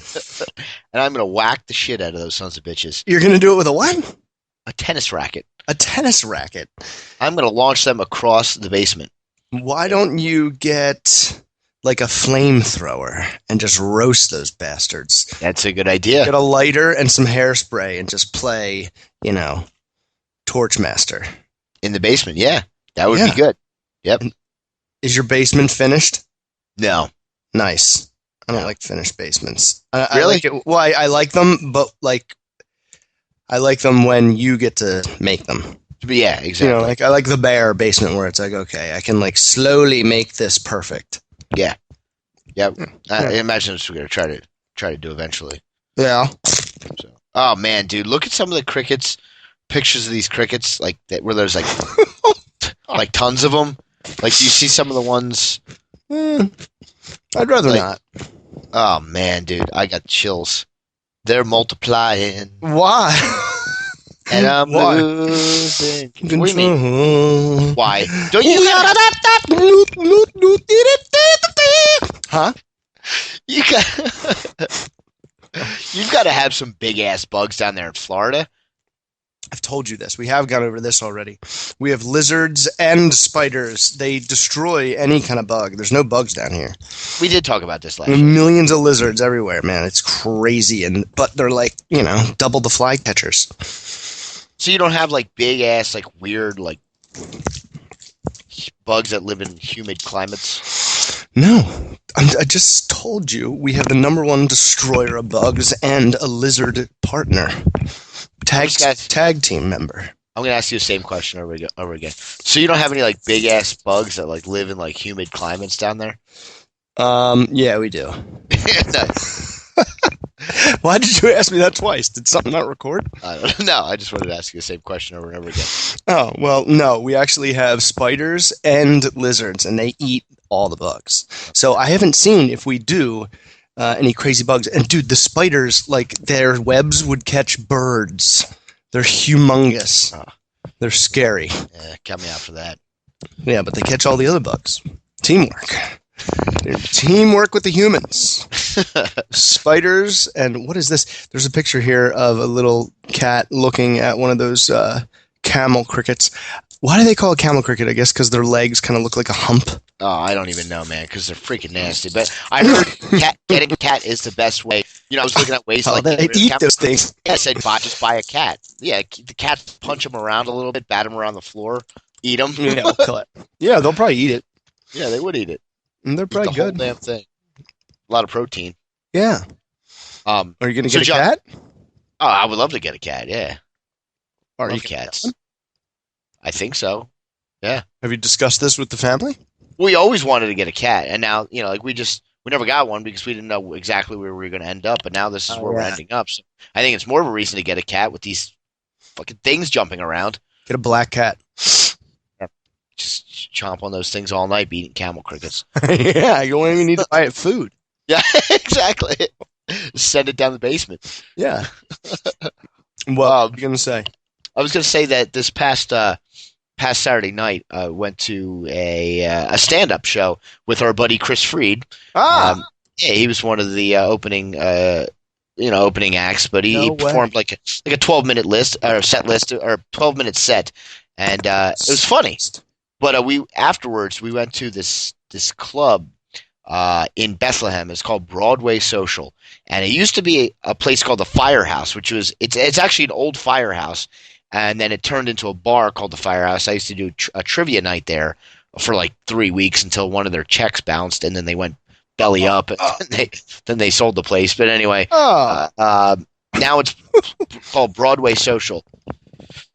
And I'm gonna whack the shit out of those sons of bitches. You're going to do it with a what? A tennis racket. A tennis racket. I'm gonna launch them across the basement. Why don't you get like a flamethrower and just roast those bastards? That's a good idea. Get a lighter and some hairspray and just play, Torchmaster. In the basement, yeah. That would Yeah. be good. Yep. Is your basement finished? No. Nice. I don't No. like finished basements. I Really? like it. Well, I like them, but I like them when you get to make them. Yeah, exactly. I like the bare basement where it's like, okay, I can slowly make this perfect. Yeah. Yep. I imagine that's what we're gonna try to do eventually. Yeah. So. Oh man, dude, look at some of the crickets. Pictures of these crickets, like that, where there's like tons of them. Like, do you see some of the ones? I'd rather not. Oh man, dude, I got chills. They're multiplying, Why? and I'm Why? losing. What do you mean? Why? Don't you? Huh? You got. You've got to have some big ass bugs down there in Florida. I've told you this. We have gone over this already. We have lizards and spiders. They destroy any kind of bug. There's no bugs down here. We did talk about this last There are year. millions of lizards everywhere, man. It's crazy. But they're like, double the fly catchers. So you don't have like big ass, like weird, like bugs that live in humid climates? No. I just told you we have the number one destroyer of bugs and a lizard partner. Tag team member. I'm gonna ask you the same question over again. So you don't have any like big ass bugs that like live in like humid climates down there? Yeah, we do. Nice. Why did you ask me that twice? Did something not record? I don't know. I just wanted to ask you the same question over and over again. Oh, well, no. We actually have spiders and lizards, and they eat all the bugs. So I haven't seen if we do any crazy bugs. And, dude, the spiders, like, their webs would catch birds. They're humongous. They're scary. Yeah, count me out for that. Yeah, but they catch all the other bugs. Teamwork. Teamwork with the humans. Spiders, and what is this? There's a picture here of a little cat looking at one of those camel crickets. Why do they call it camel cricket? I guess because their legs kind of look like a hump. Oh, I don't even know, man, because they're freaking nasty. But I heard getting a cat is the best way. I was looking at ways like they eat those things. I said, just buy a cat. Yeah, the cats punch them around a little bit, bat them around the floor, eat them. Yeah, they'll kill it. Yeah, they'll probably eat it. Yeah, they would eat it. And they're probably the whole good. Damn thing. A lot of protein. Yeah. Are you going to get a cat? Oh, I would love to get a cat. Yeah. Are love cats? I think so. Yeah. Have you discussed this with the family? We always wanted to get a cat, and now like we never got one because we didn't know exactly where we were going to end up. But now this is where we're ending up. So I think it's more of a reason to get a cat with these fucking things jumping around. Get a black cat. Just chomp on those things all night, be eating camel crickets. Yeah, you won't even need to buy it food. Yeah, exactly. Send it down the basement. Yeah. What are you going to say? I was going to say that this past Saturday night, I went to a stand-up show with our buddy Chris Freed. Yeah, he was one of the opening acts, but he performed like a 12-minute list or set list or 12-minute set, and it was funny. But afterwards we went to this club in Bethlehem. It's called Broadway Social, and it used to be a place called the Firehouse, which was it's actually an old firehouse, and then it turned into a bar called the Firehouse. I used to do a trivia night there for like 3 weeks until one of their checks bounced, and then they went belly up, and then they sold the place. But anyway, now it's called Broadway Social.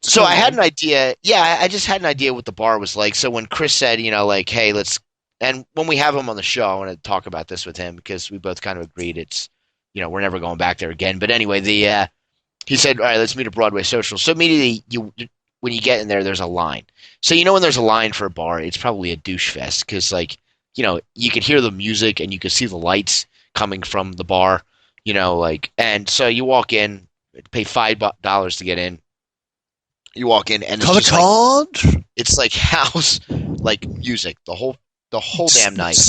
So I had an idea. Yeah, I just had an idea what the bar was like. So when Chris said, like, hey, let's, and when we have him on the show, I want to talk about this with him because we both kind of agreed it's, we're never going back there again. But anyway, he said, all right, let's meet at Broadway Social. So immediately, when you get in there, there's a line. So when there's a line for a bar, it's probably a douche fest because, like, you could hear the music and you could see the lights coming from the bar, and so you walk in, pay $5 to get in. You walk in and it's like house, like music, the whole damn night.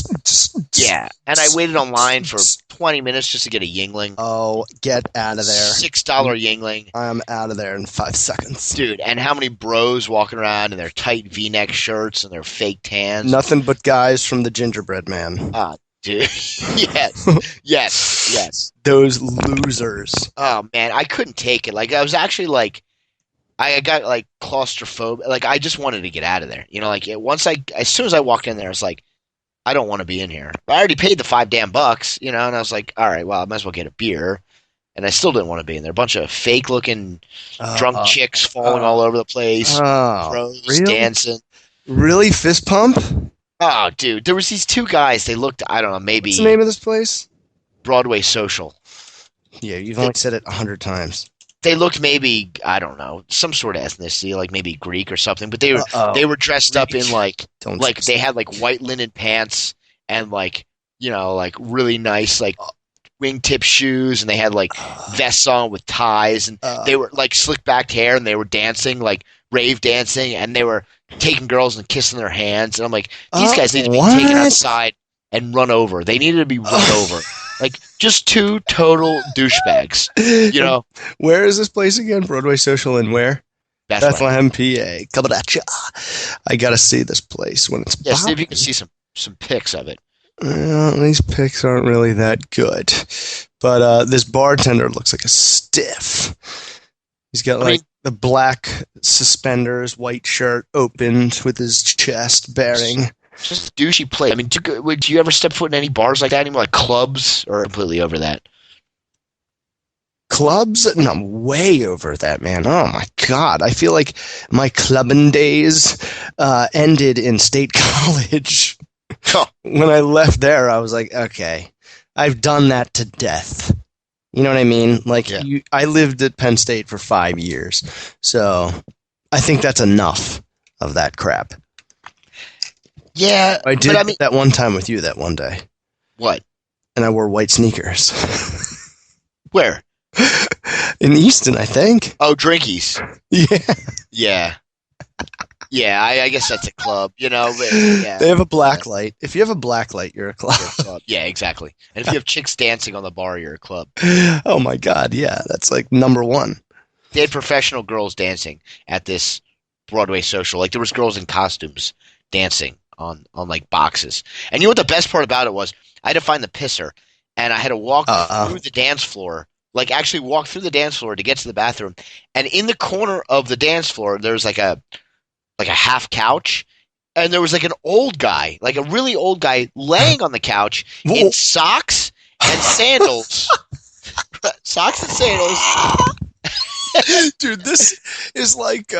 Yeah, and I waited online for 20 minutes just to get a Yingling. Oh, get out of there! $6 Yingling. I'm out of there in 5 seconds, dude. And how many bros walking around in their tight V-neck shirts and their fake tans? Nothing but guys from the Gingerbread Man. Dude. Yes. Those losers. Oh man, I couldn't take it. Like I was actually like. I got like claustrophobic. Like I just wanted to get out of there. As soon as I walked in there, I was like, I don't want to be in here. I already paid the $5 and I was like, all right, well, I might as well get a beer. And I still didn't want to be in there. A bunch of fake looking drunk chicks falling all over the place. Bros dancing. Really? Fist pump? Oh, dude. There was these two guys. They looked, I don't know, maybe. What's the name of this place? Broadway Social. Yeah, you've only said it 100 times. They looked maybe, I don't know, some sort of ethnicity, like maybe Greek or something. But they were dressed up in they had like white linen pants and like really nice like wingtip shoes, and they had like vests on with ties, and they were like slick back hair, and they were dancing like rave dancing, and they were taking girls and kissing their hands, and I'm like, these guys need to be taken outside and run over. They needed to be run over. Like, just two total douchebags, Where is this place again? Broadway Social and where? Bethlehem, PA. Coming at ya. I got to see this place when it's see if you can see some pics of it. Well, these pics aren't really that good. But this bartender looks like a stiff. He's got the black suspenders, white shirt opened with his chest baring. Just a douchey place. I mean, do you ever step foot in any bars like that anymore, like clubs, or completely over that? Clubs? No, I'm way over that, man. Oh, my God. I feel like my clubbing days ended in State College. When I left there, I was like, okay, I've done that to death. You know what I mean? Like, I lived at Penn State for 5 years, so I think that's enough of that crap. Yeah, I did that one time with you that one day. What? And I wore white sneakers. Where? In Easton, I think. Oh, Drinkies. Yeah. Yeah. Yeah, I guess that's a club, you know. But, yeah. They have a black light. If you have a black light, you're a club. Yeah, exactly. And if you have chicks dancing on the bar, you're a club. Oh, my God, yeah. That's like number one. They had professional girls dancing at this Broadway social. Like, there was girls in costumes dancing on like, boxes. And you know what the best part about it was? I had to find the pisser, and I had to walk through the dance floor. Like, actually walk through the dance floor to get to the bathroom. And in the corner of the dance floor, there's like a half couch, and there was like an old guy, like a really old guy, laying on the couch in socks and sandals. Socks and sandals. Dude, this is like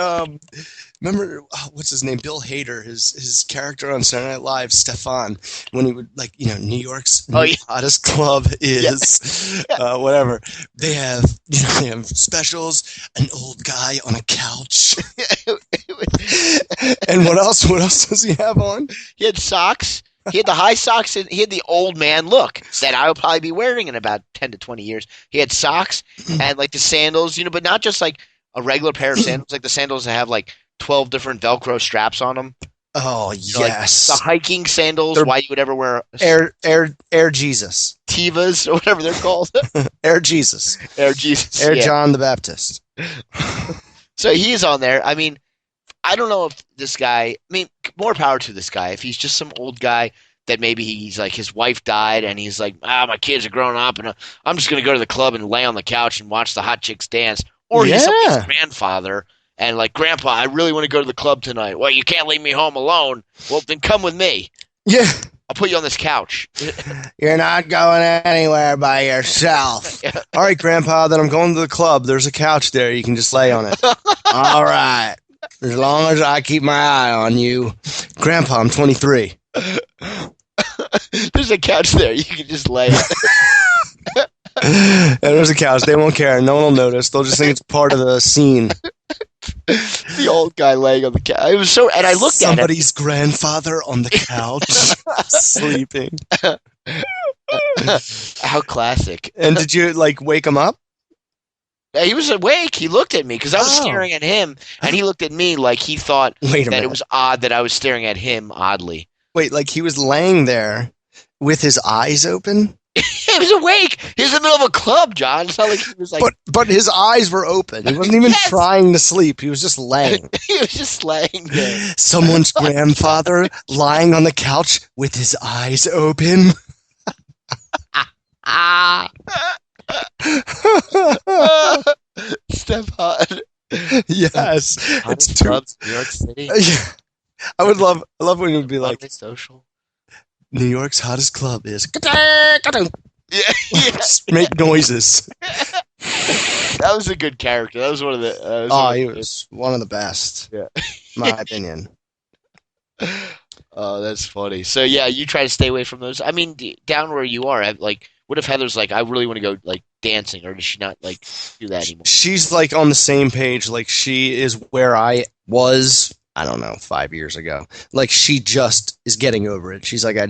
remember what's his name? Bill Hader, his character on Saturday Night Live, Stefan, when he would New York's hottest club is whatever. They have specials, an old guy on a couch. And what else does he have on? He had socks. He had the high socks, and he had the old man look that I will probably be wearing in about 10 to 20 years. He had socks and like the sandals, but not just like a regular pair of sandals, like the sandals that have like 12 different Velcro straps on them. Oh, yes. Like the hiking sandals, why you would ever wear Air Jesus. Tivas or whatever they're called. Air Jesus. Air Jesus. Air John the Baptist. So he's on there. I mean, I don't know if this guy, more power to this guy. If he's just some old guy that maybe he's like, his wife died and he's like, my kids are growing up and I'm just going to go to the club and lay on the couch and watch the hot chicks dance. Or he's somebody's grandfather and like, Grandpa, I really want to go to the club tonight. Well, you can't leave me home alone. Well, then come with me. Yeah. I'll put you on this couch. You're not going anywhere by yourself. All right, Grandpa, then I'm going to the club. There's a couch there. You can just lay on it. All right. As long as I keep my eye on you. Grandpa, I'm 23. There's a couch there. You can just lay on it. And there's a couch. They won't care. No one will notice. They'll just think it's part of the scene. The old guy laying on the couch. It was so, and I looked at him. Somebody's grandfather on the couch, sleeping. How classic. And did you, wake him up? He was awake. He looked at me because I was staring at him, and he looked at me like he thought that it was odd that I was staring at him oddly. Wait, like he was laying there with his eyes open? He was awake. He was in the middle of a club, John. It's not like he was like. But his eyes were open. He wasn't even trying to sleep. He was just laying. He was just laying there. Someone's grandfather lying on the couch with his eyes open. Stefan. Yes. It's too. Clubs, New York City. I love when you'd be like, social. New York's hottest club is. Yeah. Make noises. That was a good character. That was one of the. He was one of the best. Yeah, my opinion. Oh, that's funny. So yeah, you try to stay away from those. I mean, down where you are, what if Heather's like, I really want to go dancing, or does she not do that anymore? She's on the same page. She is where I was. I don't know, 5 years ago. She just is getting over it. She's like, I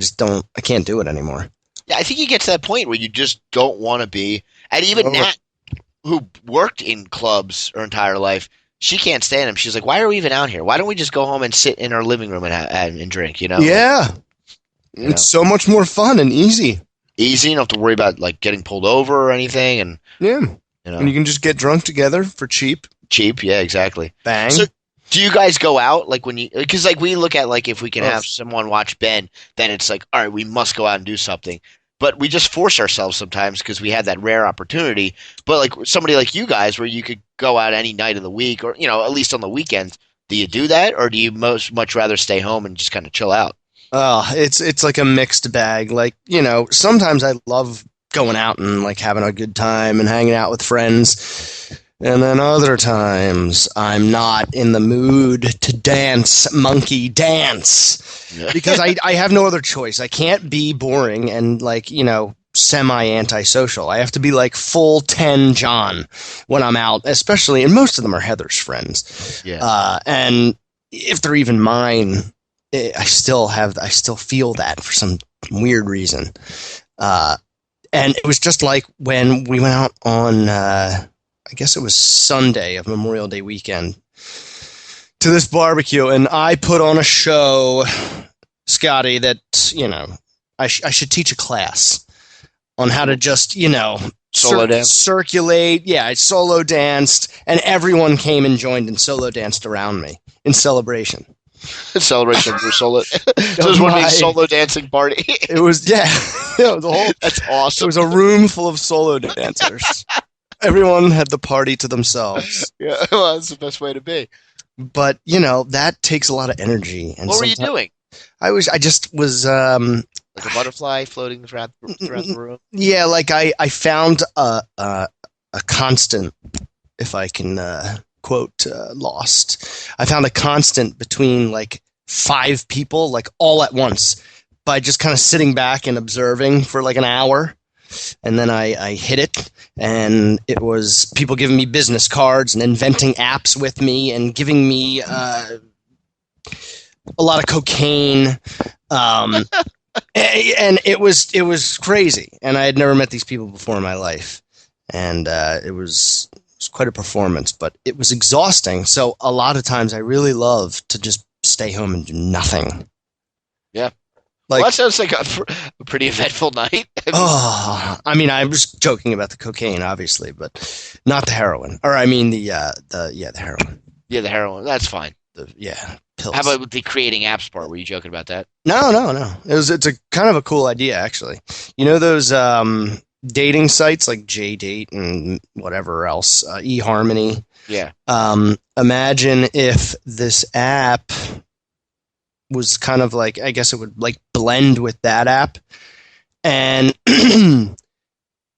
can't do it anymore. Yeah, I think you get to that point where you just don't want to be. And even Nat, who worked in clubs her entire life, she can't stand them. She's like, why are we even out here? Why don't we just go home and sit in our living room and drink, Yeah. It's so much more fun and easy. Easy, you don't have to worry about getting pulled over or anything. And yeah. And you can just get drunk together for cheap. Cheap, yeah, exactly. Bang. So, do you guys go out like when you? Because like we look at like if we can have someone watch Ben, then it's like, all right, we must go out and do something. But we just force ourselves sometimes because we had that rare opportunity. But like somebody like you guys, where you could go out any night of the week, or at least on the weekends, do you do that, or do you much rather stay home and just kind of chill out? It's like a mixed bag. Like, sometimes I love going out and like having a good time and hanging out with friends. And then other times I'm not in the mood to dance, monkey dance. Because I have no other choice. I can't be boring and like, semi-antisocial. I have to be like full 10 John when I'm out, especially, and most of them are Heather's friends. Yeah. And if they're even mine, I still feel that for some weird reason. And it was just like when we went out on, I guess it was Sunday of Memorial Day weekend, to this barbecue, and I put on a show, Scotty, that, I should teach a class on how to just, Solo dance? Circulate. Yeah, I solo danced, and everyone came and joined and solo danced around me in celebration. Celebration of your solo. So it was one big solo dancing party. It was, yeah. It was a whole, that's awesome. It was a room full of solo dancers. Everyone had the party to themselves. Yeah, well, that's the best way to be. But, that takes a lot of energy. And what were you doing? I just was like a butterfly floating throughout the room. Yeah, like I found a constant, if I can quote Lost. I found a constant between like 5 people, like all at once, by just kind of sitting back and observing for like an hour. And then I hit it, and it was people giving me business cards and inventing apps with me and giving me a lot of cocaine. And it was crazy. And I had never met these people before in my life. And it was quite a performance, but it was exhausting. So a lot of times I really love to just stay home and do nothing. Yeah. Like, well, that sounds like a pretty eventful night. I mean, I was joking about the cocaine, obviously, but not the heroin. Or I mean the heroin. Yeah, the heroin. That's fine. Pills. How about the creating apps part? Were you joking about that? No. It's a kind of a cool idea, actually. You know those dating sites like JDate and whatever else, eHarmony. Yeah. Imagine if this app was kind of like, I guess it would like blend with that app, and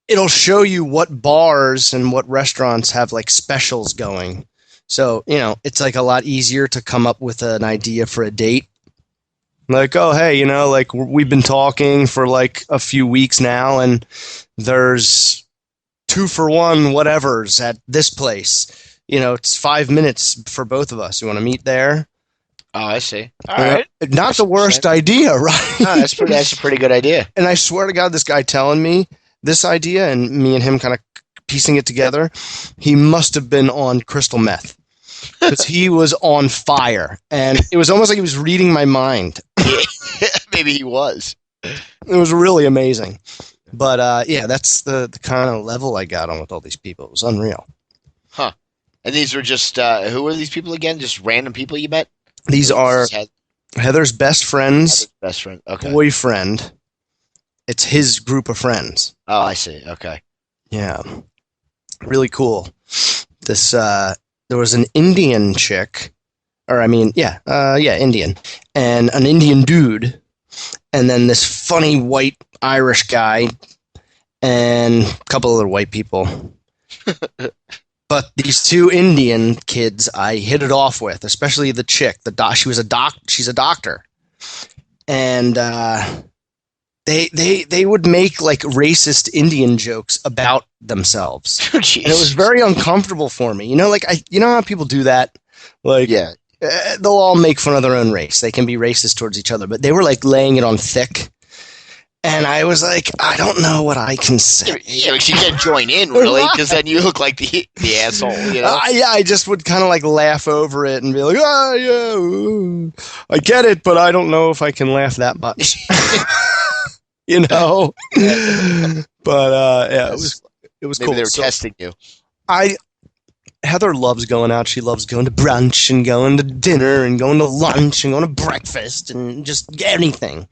it'll show you what bars and what restaurants have like specials going. So, it's like a lot easier to come up with an idea for a date. Like, oh, hey, like we've been talking for like a few weeks now, and there's 2-for-1 whatevers at this place. It's 5 minutes for both of us. You want to meet there? Oh, I see. All right. Not the worst idea, right? No, that's a pretty good idea. And I swear to God, this guy telling me this idea and me and him kind of piecing it together, he must have been on crystal meth. Because he was on fire. And it was almost like he was reading my mind. Maybe he was. It was really amazing. But, that's the kind of level I got on with all these people. It was unreal. Huh. And these were just, who were these people again? Just random people you met? These are Heather's best friend's okay. boyfriend. It's his group of friends. Oh, I see. Okay. Yeah. Really cool. This, there was an Indian chick, or I mean, Indian, and an Indian dude, and then this funny white Irish guy, and a couple other white people. But these 2 Indian kids, I hit it off with, especially the chick. She's a doctor, and they would make like racist Indian jokes about themselves. Oh, and it was very uncomfortable for me. Like how people do that. Like, yeah, they'll all make fun of their own race. They can be racist towards each other, but they were like laying it on thick. And I was like, I don't know what I can say. Yeah, but you can't join in, really, because then you look like the asshole, I just would kind of like laugh over it and be like, I get it, but I don't know if I can laugh that much. But, it was Maybe cool. they were testing you. Heather loves going out. She loves going to brunch and going to dinner and going to lunch and going to breakfast and just anything.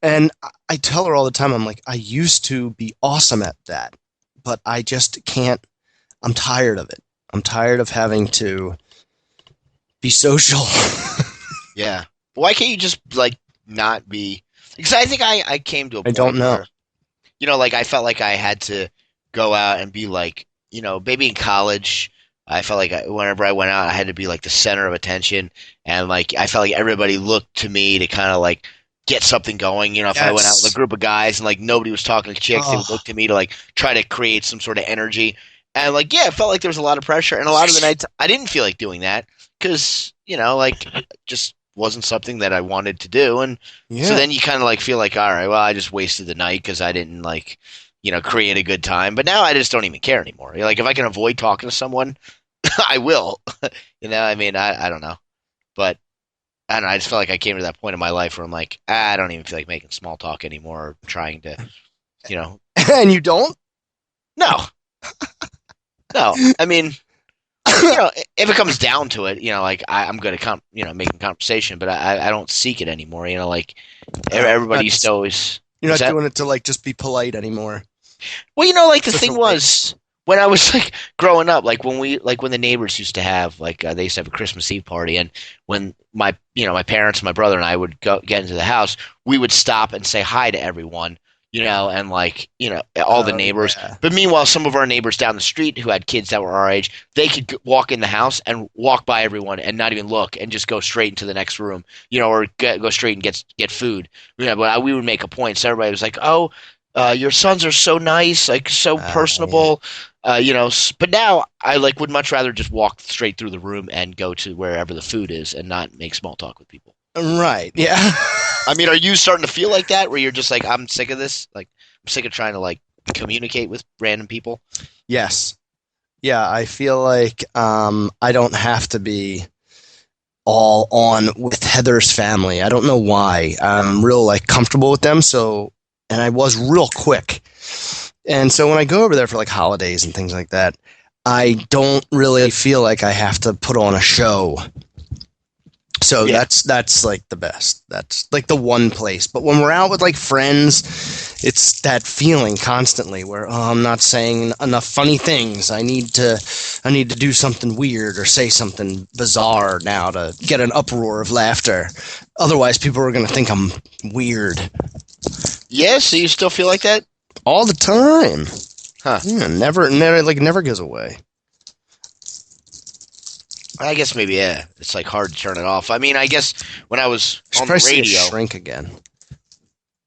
And I tell her all the time, I'm like, I used to be awesome at that, but I just can't. I'm tired of it. I'm tired of having to be social. Yeah. Why can't you just like not be? Because I think I came to a point. I don't know. Where, you know, like I felt like I had to go out and be like, you know, maybe in college, I felt like whenever I went out, I had to be like the center of attention, and like I felt like everybody looked to me to kind of like get something going. You know, if I went out with a group of guys and like nobody was talking to chicks, they would look to me to like try to create some sort of energy. And like, yeah, it felt like there was a lot of pressure, and a lot of the nights I didn't feel like doing that because you know, like it just wasn't something that I wanted to do, and so then you kind of like feel like, all right, well, I just wasted the night because I didn't like, you know, create a good time. But now I just don't even care anymore. Like if I can avoid talking to someone, I will. You know, I mean, I don't know, but I don't know. I just felt like I came to that point in my life where I'm like, I don't even feel like making small talk anymore, or trying to, you know. And you don't? No. No, I mean, you know, if it comes down to it, you know, like I'm good at making conversation, but I don't seek it anymore. You know, like everybody used to always. You're not doing it to like just be polite anymore. Well, you know, like the thing was when I was like growing up, like when the neighbors used to have like they used to have a Christmas Eve party, and when my parents, my brother, and I would get into the house, we would stop and say hi to everyone. You know, and like, you know, all the neighbors. Yeah. But meanwhile, some of our neighbors down the street who had kids that were our age, they could walk in the house and walk by everyone and not even look and just go straight into the next room, you know, or go straight and get food. Yeah, but we would make a point. So everybody was like, oh, your sons are so nice, like so personable. Yeah. You know, but now I like would much rather just walk straight through the room and go to wherever the food is and not make small talk with people. Right. Yeah. I mean, are you starting to feel like that where you're just like, I'm sick of this? Like, I'm sick of trying to like communicate with random people? Yes. Yeah. I feel like I don't have to be all on with Heather's family. I don't know why. I'm real like comfortable with them. So, and I was real quick. And so when I go over there for like holidays and things like that, I don't really feel like I have to put on a show. So yeah. That's like the best. That's like the one place. But when we're out with like friends, it's that feeling constantly where I'm not saying enough funny things. I need to do something weird or say something bizarre now to get an uproar of laughter. Otherwise, people are going to think I'm weird. Yeah, so you still feel like that? All the time. Huh. Yeah, never goes away. I guess maybe, yeah. It's like hard to turn it off. I mean, I guess when I was on the radio, see a shrink again.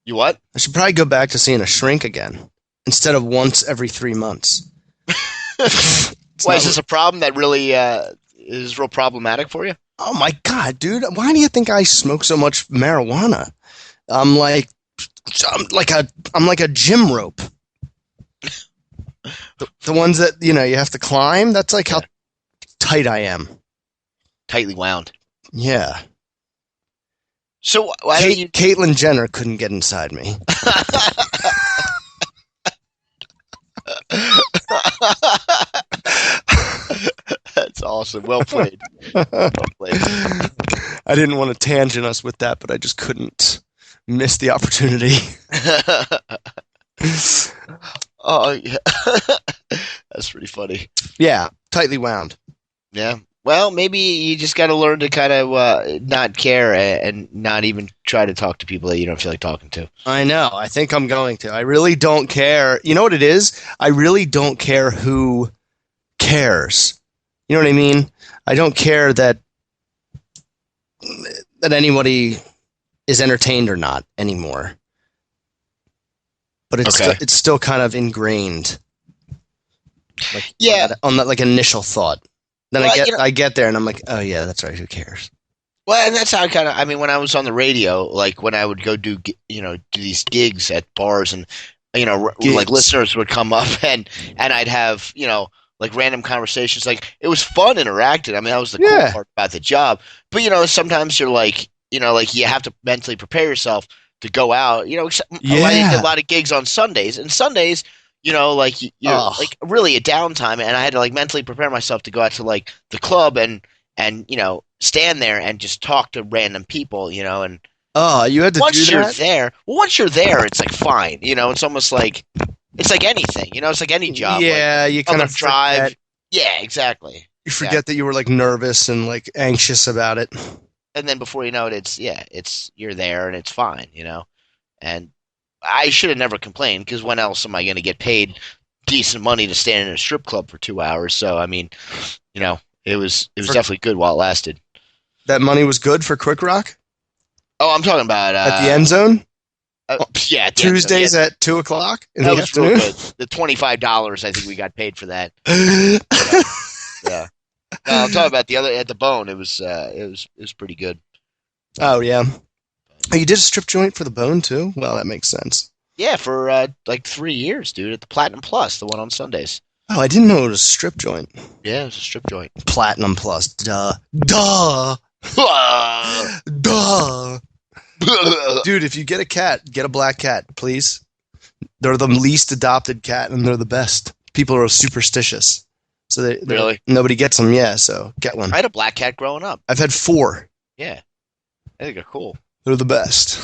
You what? I should probably go back to seeing a shrink again instead of once every 3 months. Why is this a problem that really is real problematic for you? Oh my god, dude! Why do you think I smoke so much marijuana? I'm like a gym rope. The ones that you have to climb. That's like how tight I am. Tightly wound. Yeah. So why Caitlyn Jenner couldn't get inside me. That's awesome. Well played. Well played. I didn't want to tangent us with that, but I just couldn't miss the opportunity. Oh, yeah. That's pretty funny. Yeah, tightly wound. Yeah. Well, maybe you just got to learn to kind of not care and not even try to talk to people that you don't feel like talking to. I know. I think I'm going to. I really don't care. You know what it is? I really don't care who cares. You know what I mean? I don't care that anybody is entertained or not anymore. But it's still kind of ingrained. Like, yeah. On that like initial thought. Then I get there and I'm like, oh yeah, that's right. Who cares? Well, and that's how I mean, when I was on the radio, like when I would go do these gigs at bars and, like listeners would come up and I'd have, like random conversations. Like it was fun interacting. I mean, that was the cool part about the job. But, sometimes you're like, like you have to mentally prepare yourself to go out. I did a lot of gigs on Sundays, and Sundays You know, like you're like really a downtime, and I had to like mentally prepare myself to go out to like the club and stand there and just talk to random people, and you had to once do you're that? there, once you're there, it's like fine, it's almost like it's like anything, it's like any job. Yeah, like, you kind of drive. forget. Yeah, exactly. You forget that you were like nervous and like anxious about it. And then before you know it, it's you're there and it's fine, And I should have never complained because when else am I going to get paid decent money to stand in a strip club for 2 hours? So I mean, it was definitely good while it lasted. That money was good for Quick Rock? Oh, I'm talking about at the end zone? Yeah, Tuesdays at 2:00 in that the was real afternoon. good. The $25, I think we got paid for that. Yeah. No, I'm talking about the other at the Bone. It was pretty good. Oh yeah. Oh, you did a strip joint for the Bone too? Well, that makes sense. Yeah, for like 3 years, dude, at the Platinum Plus, the one on Sundays. Oh, I didn't know it was a strip joint. Yeah, it was a strip joint. Platinum Plus. Duh. Duh. Duh. Dude, if you get a cat, get a black cat, please. They're the least adopted cat, and they're the best. People are superstitious. So Really? Nobody gets them, yeah, so get one. I had a black cat growing up. I've had 4. Yeah. I think they're cool. They're the best.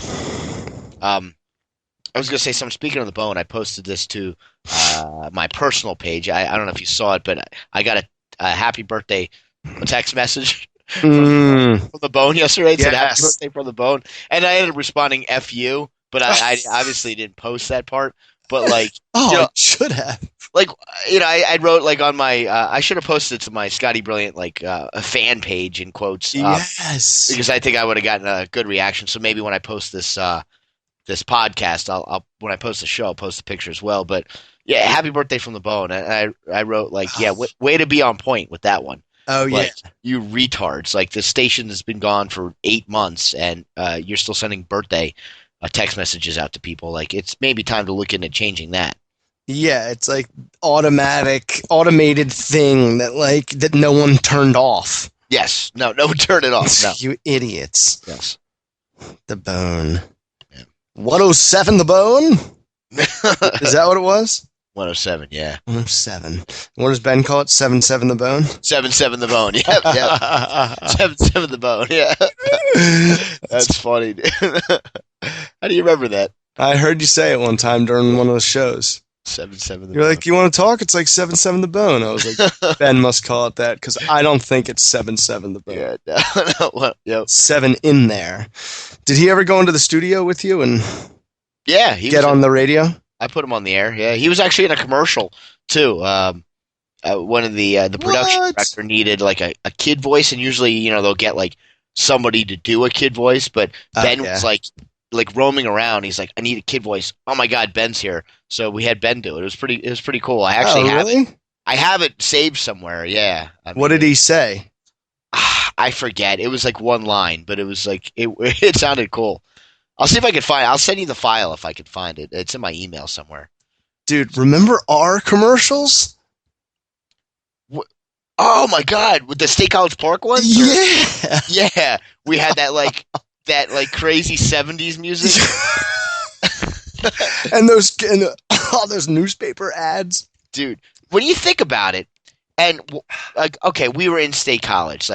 I was going to say something. Speaking of the Bone, I posted this to my personal page. I don't know if you saw it, but I got a happy birthday text message from the Bone yesterday. It said happy birthday from the Bone. And I ended up responding F you, but I obviously didn't post that part. But like, I should have. Like, I wrote like on my, I should have posted it to my Scotty Brilliant, like a fan page in quotes. Yes. Because I think I would have gotten a good reaction. So maybe when I post this podcast, I'll when I post the show, I'll post the picture as well. But yeah, happy birthday from the Bone. And I wrote like, way to be on point with that one. Oh yeah, like, you retards! Like the station has been gone for 8 months, and you're still sending birthday text messages out to people. Like it's maybe time to look into changing that. Yeah, it's like automated thing that no one turned off. Yes, no one turned it off. No. You idiots. Yes, the Bone. Yeah. 107 the Bone. Is that what it was? 107, yeah. 107. What does Ben call it? 77 the Bone? 77 the Bone, yeah. 77 the Bone, yeah. That's funny, dude. How do you remember that? I heard you say it one time during one of the shows. 77 the Bone. You're like, you want to talk? It's like 77 the Bone. I was like, Ben must call it that because I don't think it's 77 the Bone. Yeah, no, well, yep. 7 in there. Did he ever go into the studio with you and get on the radio? I put him on the air. Yeah, he was actually in a commercial too. One of the production director needed like a kid voice, and usually they'll get like somebody to do a kid voice, but Ben was like roaming around. He's like, I need a kid voice. Oh my God, Ben's here. So we had Ben do it. It was pretty cool. I actually have it saved somewhere. Yeah. What did he say? I forget. It was like one line, but it was like it sounded cool. I'll see if I can find it. I'll send you the file if I can find it. It's in my email somewhere. Dude, remember our commercials? Oh my God, with the State College Park ones? Yeah. Yeah. We had that crazy 70s music. and those newspaper ads. Dude, when you think about it, and okay, we were in State College.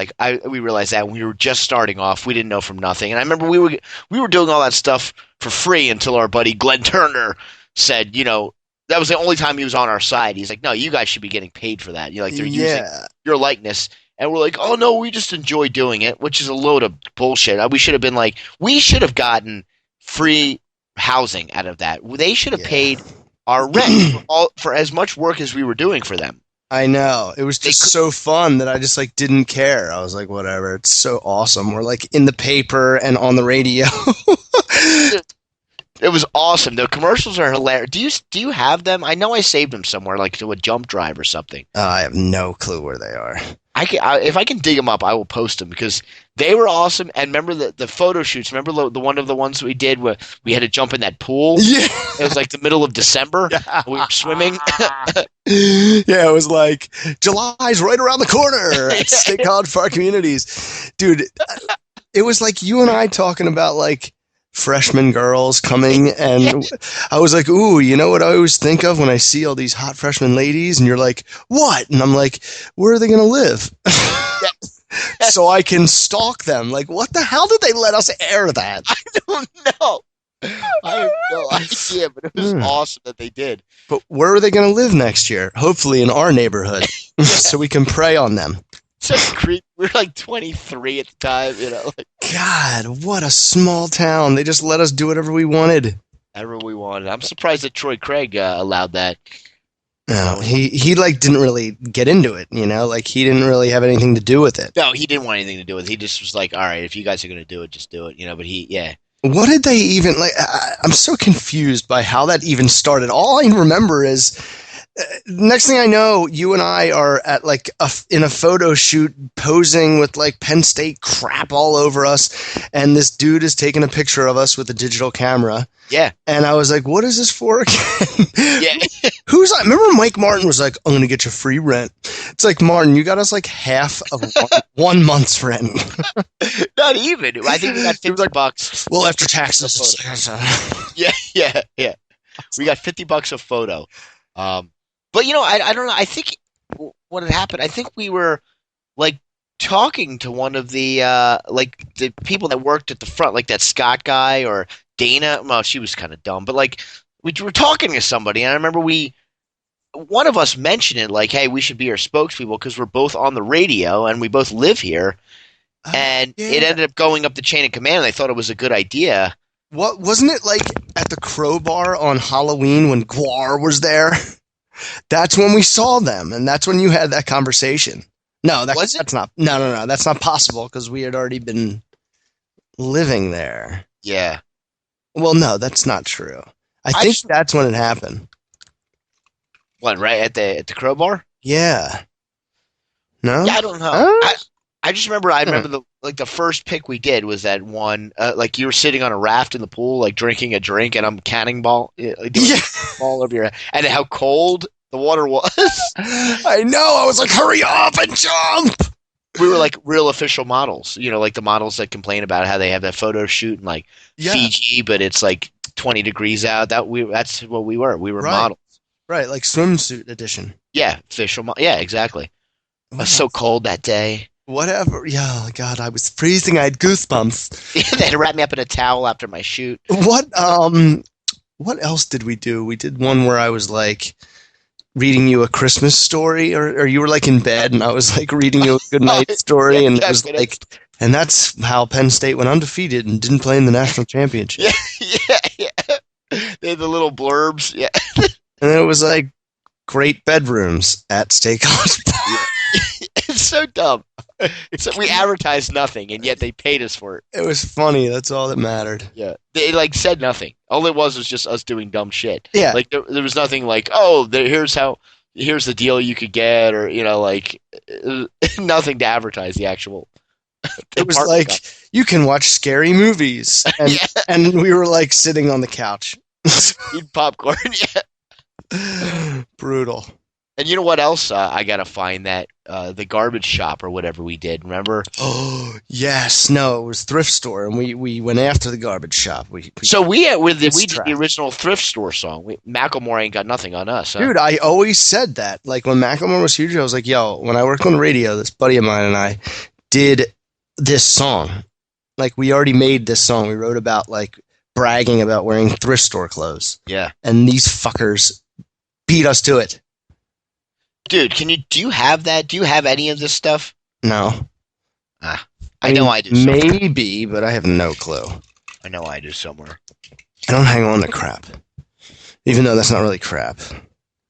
We realized that when we were just starting off, we didn't know from nothing. And I remember we were doing all that stuff for free until our buddy Glenn Turner said, that was the only time he was on our side. He's like, no, you guys should be getting paid for that. They're using your likeness. And we're like, oh no, we just enjoy doing it, which is a load of bullshit. We should have gotten free housing out of that. They should have paid our rent for as much work as we were doing for them. I know. It was just so fun that I just didn't care. I was like, whatever. It's so awesome. We're in the paper and on the radio. It was awesome. The commercials are hilarious. Do you have them? I know I saved them somewhere, like to a jump drive or something. I have no clue where they are. If I can dig them up, I will post them because they were awesome. And remember the photo shoots? Remember the one of the ones we did where we had to jump in that pool? Yeah. It was like the middle of December. We were swimming. Yeah, it was like July's right around the corner at State College Park Communities. Dude, it was like you and I talking about freshman girls coming, and I was like, ooh, you know what I always think of when I see all these hot freshman ladies? And you're like, what? And I'm like, where are they going to live? So I can stalk them. Like, what the hell did they let us air that? I don't know. I have no idea, but it was awesome that they did. But where are they going to live next year? Hopefully in our neighborhood, so we can prey on them. Such creep. We were like 23 at the time, you know. Like, God, what a small town. They just let us do whatever we wanted. whatever we wanted. I'm surprised that Troy Craig allowed that. No, he like didn't really get into it, you know, like he didn't really have anything to do with it. No, he didn't want anything to do with it. He just was like, all right, if you guys are going to do it, just do it, you know. But What did they even like? I'm so confused by how that even started. All I remember is next thing I know, you and I are at like in a photo shoot posing with like Penn State crap all over us, and this dude is taking a picture of us with a digital camera. Yeah. And I was like, what is this for again? Yeah. Who's like, remember Mike Martin was like, I'm going to get you free rent. It's like, Martin, you got us like half of 1 month's rent. Not even. I think we got $50. Well, after taxes. Yeah. We got $50 a photo. But, you know, I don't know. I think what had happened, I think we were like talking to one of the like the people that worked at the front, like that Scott guy or Dana. Well, she was kind of dumb, but like we were talking to somebody, and I remember one of us mentioned it, like, hey, we should be our spokespeople because we're both on the radio and we both live here. And it ended up going up the chain of command, and they thought it was a good idea. What wasn't it like at the Crowbar on Halloween when Guar was there? That's when we saw them, and that's when you had that conversation. No, that's not. No. That's not possible because we had already been living there. Yeah. Well, no, that's not true. I think that's when it happened. What, right at the Crowbar? Yeah. No? Yeah, I don't know. I just remember. I remember the first pick we did was that one. Like you were sitting on a raft in the pool, like drinking a drink, and I'm cannonball all over your head, and how cold the water was. I know. I was like, hurry up and jump. We were like real official models, you know, like the models that complain about how they have that photo shoot in like Fiji, but it's like 20 degrees out. That's what we were. We were models. Right, like swimsuit edition. Yeah, official. Yeah, exactly. It was so cold that day. Whatever. Yeah, God, I was freezing. I had goosebumps. Yeah, they had to wrap me up in a towel after my shoot. What else did we do? We did one where I was like reading you a Christmas story, or you were like in bed and I was like reading you a goodnight story, and it was like, and that's how Penn State went undefeated and didn't play in the national championship. Yeah. They had the little blurbs. Yeah. And it was like great bedrooms at State College. It's so dumb. We advertised nothing, and yet they paid us for it. It was funny. That's all that mattered. Yeah. They like said nothing. All it was just us doing dumb shit. Yeah. Like there was nothing like, oh, here's the deal you could get, or, you know, like nothing to advertise the actual. It was like, you can watch scary movies. And, and we were like sitting on the couch. Eat popcorn. Yeah. Brutal. And you know what else? I gotta find that the garbage shop or whatever we did. Remember? Oh yes, no, it was thrift store, and we went after the garbage shop. We did the original thrift store song. Macklemore ain't got nothing on us, huh? Dude. I always said that. Like when Macklemore was huge, I was like, yo, when I worked on the radio, this buddy of mine and I did this song. Like we already made this song. We wrote about like bragging about wearing thrift store clothes. Yeah. And these fuckers beat us to it. Dude, do you have that? Do you have any of this stuff? No. I know I do somewhere. Maybe, but I have no clue. I know I do somewhere. I don't hang on to crap. Even though that's not really crap.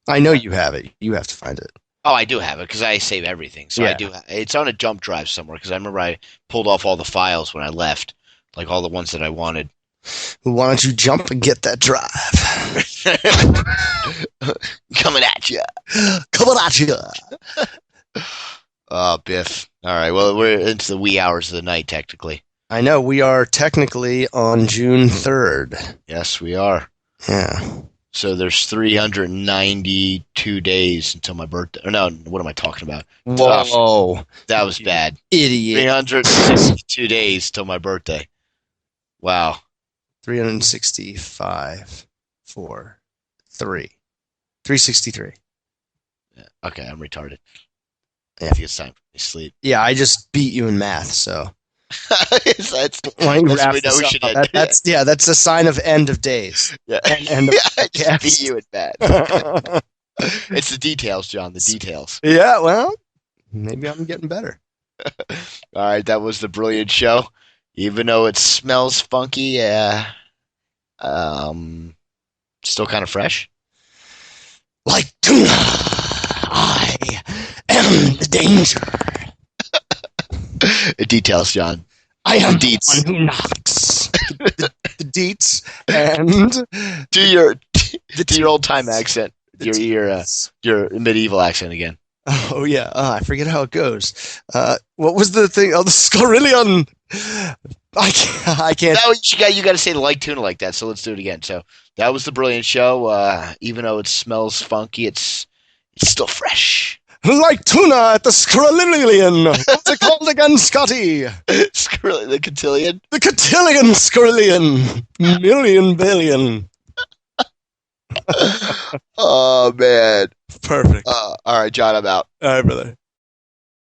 I know you have it. You have to find it. Oh, I do have it because I save everything. So I do. It's on a jump drive somewhere because I remember I pulled off all the files when I left, like all the ones that I wanted. Well, why don't you jump and get that drive? Coming at you. Coming at you. Oh, Biff. All right. Well, we're into the wee hours of the night, technically. I know. We are technically on June 3rd. Yes, we are. Yeah. So there's 392 days until my birthday. Or no, what am I talking about? Whoa. That was bad. Idiot. 362 days till my birthday. Wow. 365 for 3. 363. Yeah. Okay, I'm retarded. Yeah. I think it's time for me to sleep. Yeah, I just beat you in math, so. that's Why don't you wrap we know this we up? should end. That's a sign of end of days. Yeah. And I just beat you in bed. It's the details, John. The details. Yeah, well, maybe I'm getting better. All right, that was the brilliant show. Even though it smells funky, still kind of fresh. Like tuna, I am the danger. Details, John. I am the Deets. one who knocks. The deets and Do your old time accent. Your medieval accent again. oh yeah, I forget how it goes. What was the thing? Oh, the Scotillion. I can't. No, you got to say like tuna like that. So let's do it again. So that was the brilliant show. Even though it smells funky, it's still fresh. Like tuna at the Scotillion. What's it called again, Scotty? The Cotillion. The Cotillion Scotillion. Million billion. Oh man. Perfect. All right, John, I'm out. All right, brother.